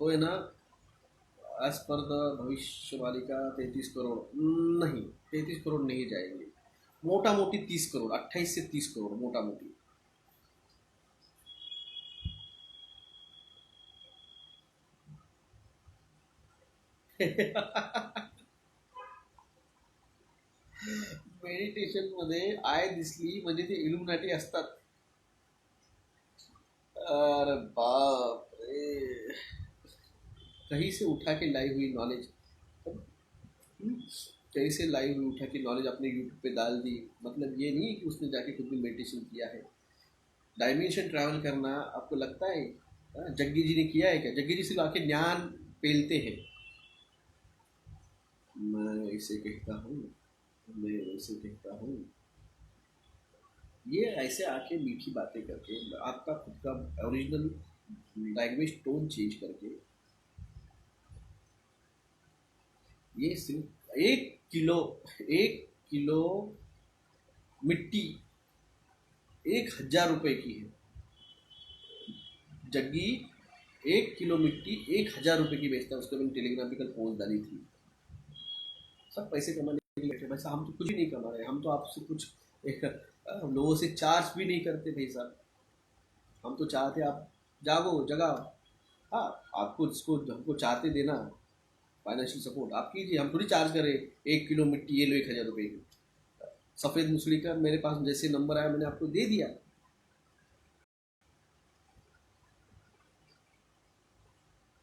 तो है ना, एज पर द भविष्यवाणी का 33 करोड़ नहीं, 33 करोड़ नहीं जाएंगे। मोटा मोटी 30 करोड़, 28 से 30 करोड़ मोटा मोटी। मेडिटेशन मध्ये आय दिसली म्हणजे ते इल्युमिनाटी असतात। अरे बाप रे, कहीं से उठा के लाई हुई नॉलेज, कहीं से लाई हुई उठा के नॉलेज अपने यूट्यूब पे डाल दी। मतलब ये नहीं कि उसने जाके खुद भी मेडिटेशन किया है। डायमेंशन ट्रैवल करना आपको लगता है जग्गी जी ने किया है क्या? जग्गी जी सिर्फ आके ज्ञान पेलते हैं। मैं इसे कहता हूँ, मैं इसे कहता हूँ, ये ऐसे आके मीठी बातें करके आपका खुद का ओरिजिनल लैंग्वेज टोन चेंज करके, ये सिर्फ 1 किलो, 1 किलो मिट्टी 1,000 रुपए की है। जग्गी 1 किलो मिट्टी 1,000 रुपए की बेचता है। उसको मैंने टेलीग्राम पे कल पोस्ट डाली थी। सब पैसे कमाने के लिए बैठे। वैसे हम तो कुछ भी नहीं कमा रहे, हम तो आपसे कुछ एक लोगों से चार्ज भी नहीं करते भाई साहब। हम तो चाहते आप जागो जगह। हाँ, आपको इसको हमको चाहते देना फाइनेंशियल सपोर्ट आप कीजिए, हम थोड़ी चार्ज करें। 1 किलो मिट्टी ये लो 1,000 रुपये की। सफ़ेद मूसली का मेरे पास जैसे नंबर आया मैंने आपको दे दिया।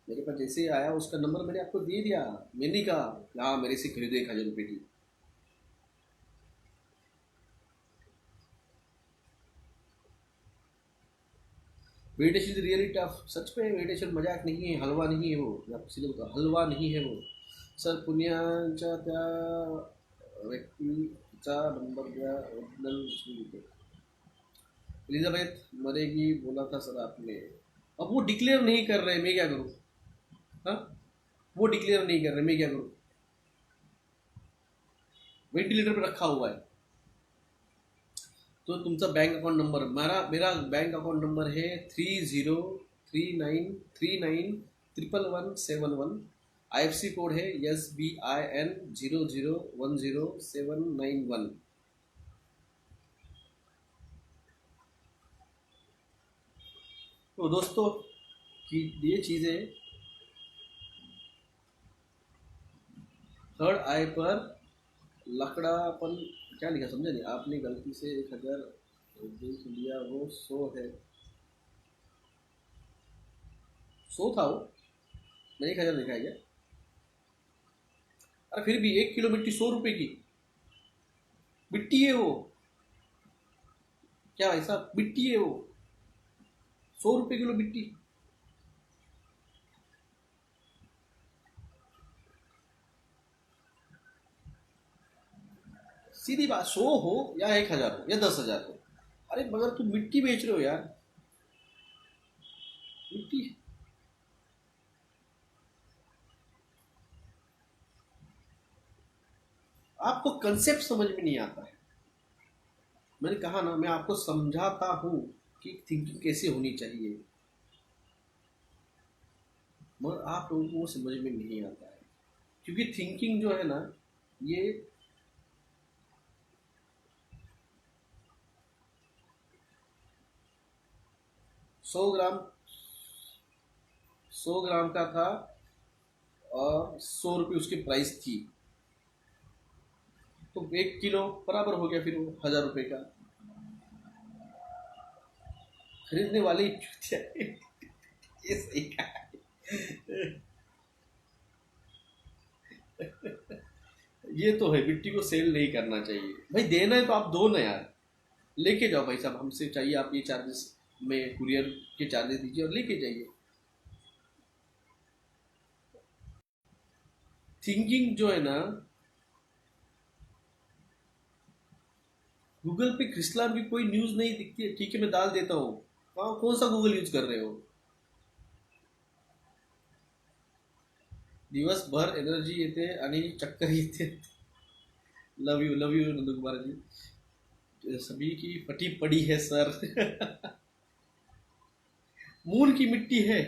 मेरे पास जैसे आया उसका नंबर मैंने आपको दे दिया। मैंने नहीं कहा हाँ मेरे से खरीदो 1,000 रुपये की। Meditation is really tough. सच में मेडिटेशन मजाक नहीं है, हलवा नहीं है वो। मैं आपको सीधे बताऊँ, हलवा नहीं है वो। सर पुण्याच्या त्या व्यक्तीचा नंबर द्या, ओरिजिनल एलिजाबेथ मरेगी बोला था सर आपने। अब वो डिक्लेयर नहीं कर रहे, मैं क्या करूँ? हाँ, वो डिक्लेयर नहीं कर रहे, मैं क्या करूँ? वेंटिलेटर पे रखा हुआ है। तो तुमचा बैंक अकाउंट नंबर, मेरा मेरा बैंक अकाउंट नंबर है 303939111171। IFC कोड है SBIN 0010791। तो दोस्तों कि ये चीज़ें थर्ड आई पर लकड़ापन, क्या लिखा समझा नहीं आपने? गलती से 1,000 देख लिया, वो 100 है। 100 था वो, मैंने 1,000 लिखा है क्या? अरे फिर भी 1 किलो मिट्टी 100 रुपए की मिट्टी है वो। क्या भाई साहब, मिट्टी है वो, 100 रुपए किलो मिट्टी। सीधी बात, 100 हो या 1,000 हो या 10,000 हो, अरे मगर तुम मिट्टी बेच रहे हो यार, मिट्टी। आपको कंसेप्ट समझ में नहीं आता है। मैंने कहा ना, मैं आपको समझाता हूँ कि थिंकिंग कैसे होनी चाहिए, मगर आप लोगों को वो समझ में नहीं आता है। क्योंकि थिंकिंग जो है ना, ये 100 ग्राम, 100 ग्राम का था और 100 रुपये उसकी प्राइस थी। तो 1 किलो बराबर हो गया फिर वो 1,000 रुपये का। खरीदने वाले ही चूतिया है। ये सही कहा है। ये तो है, मिट्टी को सेल नहीं करना चाहिए भाई, देना है तो आप दो ना यार, लेके जाओ भाई साहब, हमसे चाहिए आप ये चार्जेस में कुरियर के चार्जेस दीजिए और लेके जाइए। थिंकिंग जो है ना, गूगल पे क्रिस्लाम की कोई न्यूज नहीं दिखती है, ठीक है मैं डाल देता हूँ। हाँ, कौन सा गूगल यूज कर रहे हो? दिवस भर एनर्जी येते आणि चक्कर येते। लव यू नंदू कुमार जी, सभी की फटी पड़ी है सर। मून की मिट्टी है,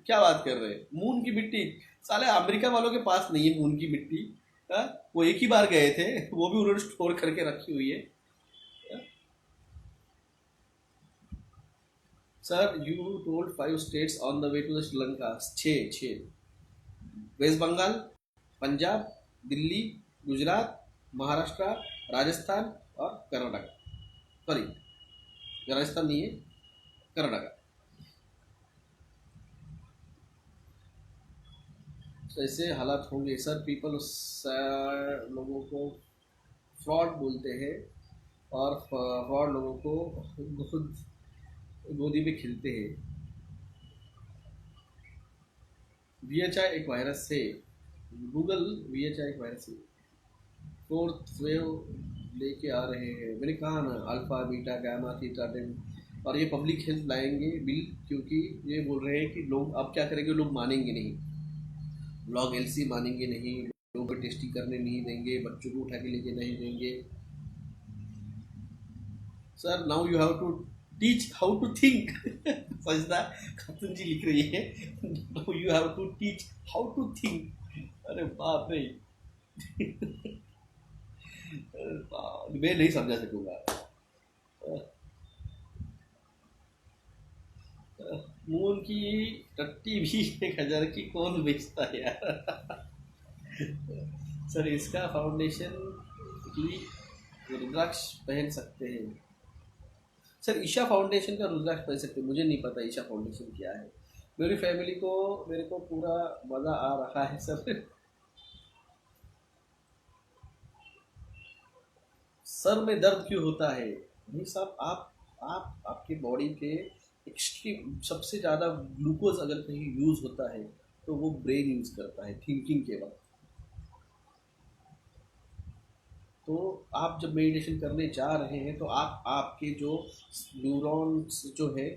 क्या बात कर रहे हैं, मून की मिट्टी? साले अमेरिका वालों के पास नहीं है मून की मिट्टी। हाँ? वो एक ही बार गए थे, वो भी उन्होंने स्टोर करके रखी हुई है। Sir you told 5 states on the way to the Sri Lanka. छः। वेस्ट बंगाल, पंजाब, दिल्ली, गुजरात, महाराष्ट्र, राजस्थान और कर्नाटक। सॉरी, राजस्थान नहीं है, कर्नाटक। तो ऐसे हालात होंगे सर, पीपल लोगों को फ्रॉड बोलते हैं, और फ्रॉड लोगों को खुद गोदी में खिलते हैं। VHI एक वायरस है, गूगल VHI एक वायरस है, फोर्थ वेव लेके आ रहे हैं, मैंने कहा ना, alpha beta gamma theta delta, और ये पब्लिक हेल्थ लाएंगे बिल, क्योंकि ये बोल रहे हैं कि लोग अब क्या करेंगे, लोग मानेंगे नहीं, लॉग LC मानेंगे नहीं, लोगों को टेस्टिंग करने नहीं देंगे, बच्चों को उठा के लेके नहीं देंगे। Sir now you have to teach how to think. Sajda Khatoon ji लिख रही है, now you have to teach how to think. अरे बाप रे, मैं नहीं समझा सकूंगा। मून की टट्टी भी 1,000 की कौन बेचता है यार? सर इसका फाउंडेशन की रुद्राक्ष पहन सकते हैं। सर ईशा फाउंडेशन का रुद्राक्ष पहन सकते हैं, मुझे नहीं पता ईशा फाउंडेशन क्या है। मेरी फैमिली को, मेरे को पूरा मज़ा आ रहा है सर। सर में दर्द क्यों होता है भाई साहब? आप आपके बॉडी पे एक्सट्रीम सबसे ज़्यादा ग्लूकोज अगर कहीं यूज़ होता है तो वो ब्रेन यूज़ करता है थिंकिंग के वक्त। तो आप जब मेडिटेशन करने जा रहे हैं तो आप आपके जो न्यूरॉन्स जो है,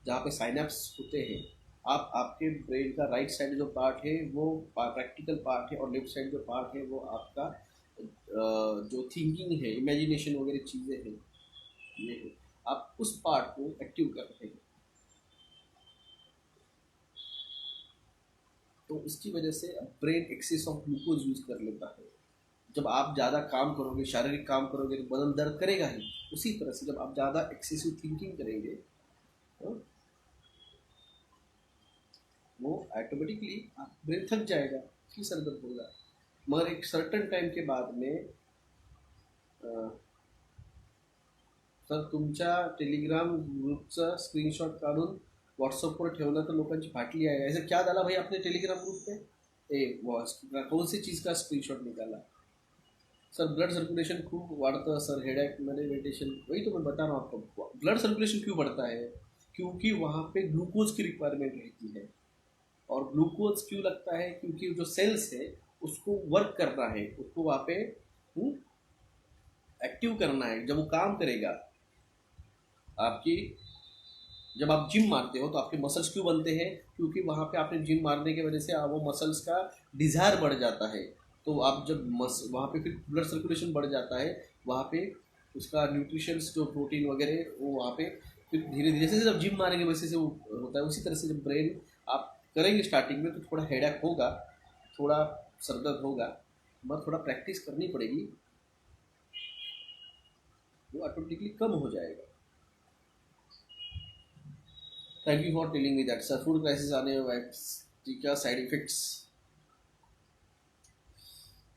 जहाँ पे साइनेप्स होते हैं, आप आपके ब्रेन का राइट साइड जो पार्ट है वो प्रैक्टिकल पार्ट है, और लेफ्ट साइड जो पार्ट है वो आपका जो थिंकिंग है, इमेजिनेशन वगैरह चीज़ें हैं, ये है, आप उस पार्ट को एक्टिव कर रहे हैं। तो उसकी वजह से brain excess of glucose use कर लेता है। जब आप ज़्यादा काम करोगे, शारीरिक काम करोगे, तो बदन दर्द करेगा ही। उसी तरह से जब आप ज़्यादा एक्सेसिव थिंकिंग करेंगे तो वो ऑटोमेटिकली आप ब्रेन थक जाएगा, फिर सर दर्द होगा। मगर एक सर्टन टाइम के बाद में सर तुमच्या टेलिग्राम ग्रुपचा स्क्रीनशॉट काढून व्हॉट्सअपवर ठेवला तर लोकांची फाटली आहे, ऐसा क्या डाला भाई आपने टेलीग्राम ग्रुप पे? कौन सी चीज़ का स्क्रीनशॉट निकाला? सर ब्लड सर्कुलेशन खूब बढ़ता है सर, हेडेक मेडिटेशन, वही तो मैं बता रहा हूँ आपको, ब्लड सर्कुलेशन क्यों बढ़ता है? क्योंकि वहाँ पे ग्लूकोज की रिक्वायरमेंट रहती है। और ग्लूकोज क्यों लगता है? क्योंकि जो सेल्स है उसको वर्क करना है, उसको वहाँ पे एक्टिव करना है। जब वो काम करेगा, आपकी जब आप जिम मारते हो तो आपके मसल्स क्यों बनते हैं? क्योंकि वहाँ पे आपने जिम मारने की वजह से वो मसल्स का डिज़ायर बढ़ जाता है। तो आप जब वहाँ पे फिर ब्लड सर्कुलेशन बढ़ जाता है, वहाँ पे उसका न्यूट्रिशंस जो प्रोटीन वगैरह वो वहाँ पे फिर धीरे धीरे से जब जिम मारेंगे वैसे से वो होता है। उसी तरह से जब ब्रेन आप करेंगे स्टार्टिंग में तो थोड़ा हेडेक होगा, थोड़ा सरदर्द होगा, मगर थोड़ा प्रैक्टिस करनी पड़ेगी, वो ऑटोमेटिकली कम हो जाएगा। Thank you for telling me that sir. Food crisis आने की क्या साइड इफेक्ट्स?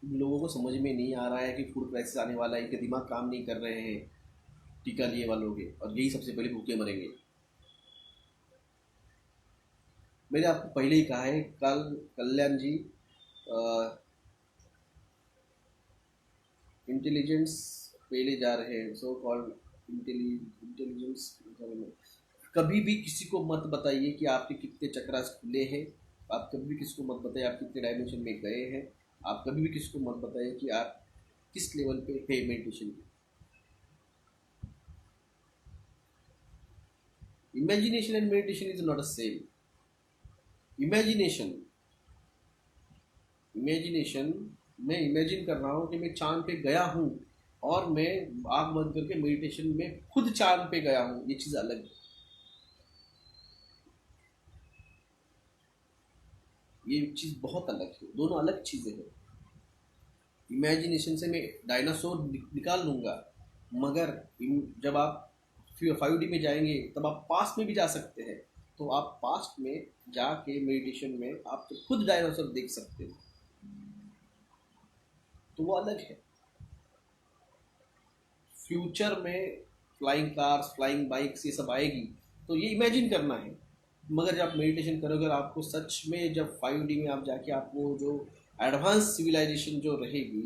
लोगों को समझ में नहीं आ रहा है कि फूड क्राइसिस आने वाला है, कि दिमाग काम नहीं कर रहे हैं टीका लिए वालों के, और यही सबसे पहले भूखे मरेंगे। मैंने आपको पहले ही कहा है, कल कल्याण जी इंटेलिजेंस पहले जा रहे हैं, सो कॉल्ड इंटेलिजेंस। कभी भी किसी को मत बताइए कि आपके कितने चक्रास खुले हैं। आप कभी भी किसी को मत बताइए आप कितने डायमेंशन में गए हैं। आप कभी भी किसी को मत बताइए कि आप किस लेवल पे है मेडिटेशन की। Imagination and meditation is not a same. Imagination imagination मैं इमेजिन कर रहा हूँ कि मैं चांद पे गया हूँ और मैं आँख बंद करके मेडिटेशन में खुद चांद पे गया हूँ, ये चीज़ अलग है। ये चीज़ बहुत अलग है, दोनों अलग चीज़ें हैं। इमेजिनेशन से मैं डायनासोर निकाल लूँगा, मगर जब आप 5D में जाएंगे तब आप पास्ट में भी जा सकते हैं। तो आप पास्ट में जाके मेडिटेशन में आप तो खुद डायनासोर देख सकते हैं, तो वो अलग है। फ्यूचर में फ्लाइंग कार्स, फ्लाइंग बाइक्स, ये सब आएगी, तो ये इमेजिन करना है। मगर जब आप मेडिटेशन करोगे, आपको सच में जब 5D में आप जाके आप वो जो एडवांस सिविलाइजेशन जो रहेगी,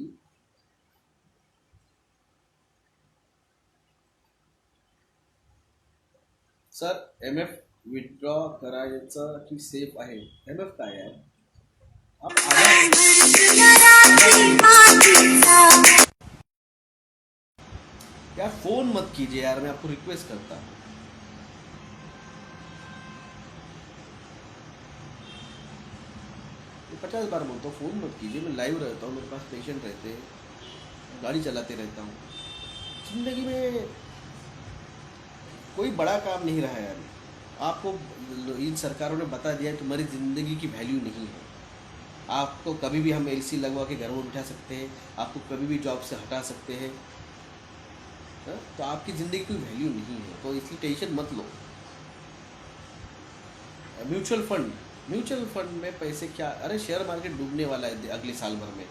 सर MF विथड्रॉ करायचं की सेफ आहे? MF काय आहे? आप यार फोन मत कीजिए यार, मैं आपको रिक्वेस्ट करता हूँ। मैं 50 बार बोलता हूँ फोन मत कीजिए, मैं लाइव रहता हूँ, मेरे पास पेशेंट रहते हैं, गाड़ी चलाते रहता हूँ। जिंदगी में कोई बड़ा काम नहीं रहा यार। आपको इन सरकारों ने बता दिया है तुम्हारी ज़िंदगी की वैल्यू नहीं है। आपको कभी भी हम LC लगवा के घर में बिठा सकते हैं, आपको कभी भी जॉब से हटा सकते हैं। तो आपकी ज़िंदगी की वैल्यू नहीं है, तो इसकी टेंशन मत लो। म्यूचुअल फंड में पैसे क्या, अरे शेयर मार्केट डूबने वाला है अगले साल भर में।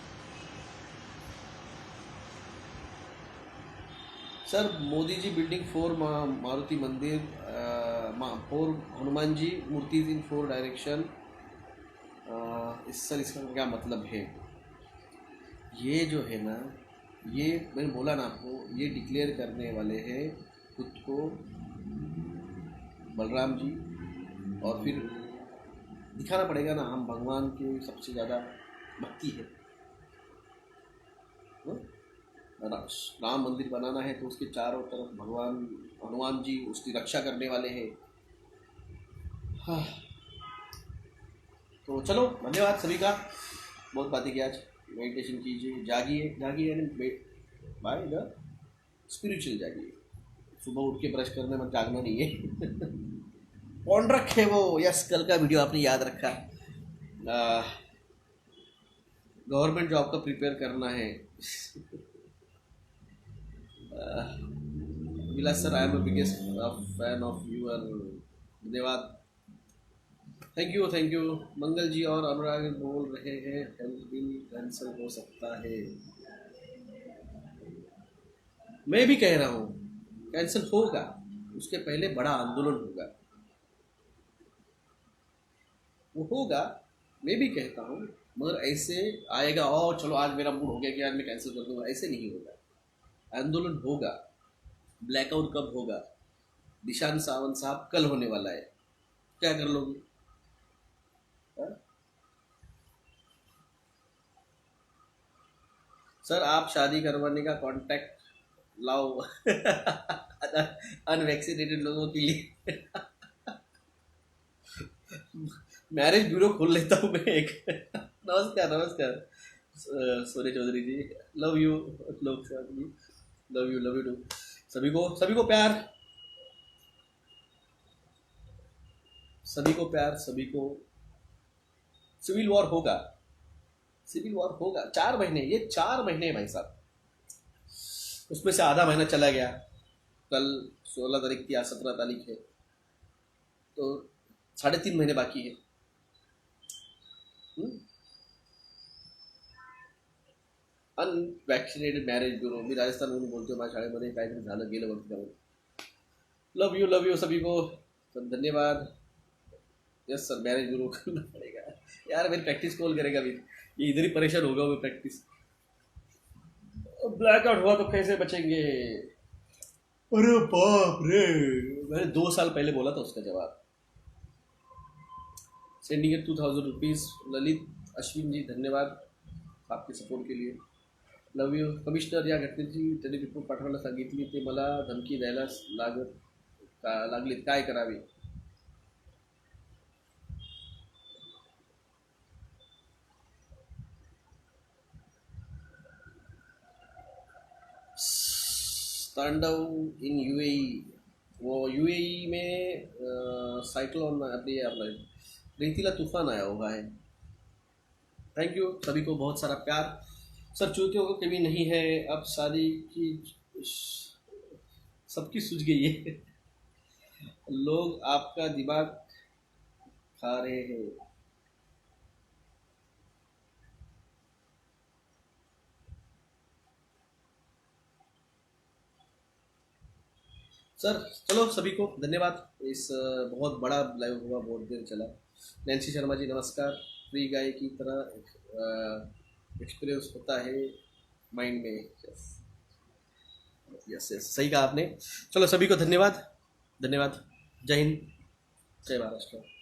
सर मोदी जी बिल्डिंग 4 मारुति मंदिर, 4 हनुमान जी मूर्तिज इन 4 डायरेक्शन। सर इसका क्या मतलब है? ये जो है ना, ये मैंने बोला ना आपको, ये डिक्लेयर करने वाले हैं खुद को बलराम जी, और फिर दिखाना पड़ेगा ना हम भगवान की सबसे ज़्यादा भक्ति है। राम मंदिर बनाना है तो उसके चारों तरफ भगवान हनुमान जी उसकी रक्षा करने वाले हैं। हाँ, तो चलो धन्यवाद सभी का, बहुत बातें की आज। मेडिटेशन कीजिए, जागिए बाय द स्पिरिचुअल जागिए। सुबह उठ के ब्रश करने में जागना नहीं है। कौन रखे वो, यस कल का वीडियो आपने याद रखा। गवर्नमेंट जॉब का प्रिपेयर करना है। Vilas sir, I am biggest fan of your. धन्यवाद, थैंक यू। मंगल जी और अनुराग बोल रहे हैं हेल्थ बिल कैंसिल हो सकता है। मैं भी कह रहा हूँ कैंसिल होगा, उसके पहले बड़ा आंदोलन होगा, वो होगा। मैं भी कहता हूँ, मगर ऐसे आएगा और चलो आज मेरा मूड हो गया कि आज मैं कैंसिल कर दूंगा, ऐसे नहीं होगा। आंदोलन होगा। ब्लैकआउट कब होगा? निशान सावंत साहब कल होने वाला है, क्या कर लोगे? सर आप शादी करवाने का कॉन्टैक्ट लाओ। अनवैक्सीनेटेड लोगों के लिए। मैरिज ब्यूरो खोल लेता हूँ मैं एक। नमस्कार Soni Chaudhary ji, love you. Love you too. सभी को प्यार, सभी को। सिविल वॉर होगा, 4 महीने, ये 4 महीने भाई साहब, उसमें से आधा महीना चला गया। कल 16 तारीख थी, आज 17 तारीख है, तो 3.5 महीने बाकी है। अनवॅक्सिनेटेड मॅरेज ब्युरो, मी राजस्थानवरून बोलतोय, माझ्या शाळेमध्ये काहीतरी झालं गेलं वरती जाऊन। लव यू सभी को, धन्यवाद। यस सर, मैनेज गुरु करना पड़ेगा यार। मेरी प्रैक्टिस कौन करेगा अभी, ये इधर ही परेशान होगा वो प्रैक्टिस। ब्लैकआउट हुआ तो कैसे बचेंगे? अरे बाप रे, मैंने 2 साल पहले बोला था उसका जवाब। Sending a 2000 rupees Lalit Ashwin ji, धन्यवाद आपके सपोर्ट के लिए। Love you. कमिशनर या घटनेची त्यांनी रिपोर्ट पाठवायला सांगितली, ते मला धमकी द्यायला लागलीत, काय करावे? तांडव इन यूएई, वो यूएई में साइक्लोन अभी अपना रेतीला तूफान आया हुआ है। थैंक यू सभी को, बहुत सारा प्यार। सर चूतियों को कभी नहीं है, अब शादी की सबकी सूझ गई है। लोग आपका दिमाग खा रहे हैं। सर चलो, सभी को धन्यवाद। इस बहुत बड़ा लाइव हुआ, बहुत देर चला। नैन्सी शर्मा जी नमस्कार। फ्री गाय की तरह एक्सपीरियंस होता है माइंड में। यस यस यस, सही कहा आपने। चलो सभी को धन्यवाद, धन्यवाद। जय हिंद, जय महाराष्ट्र।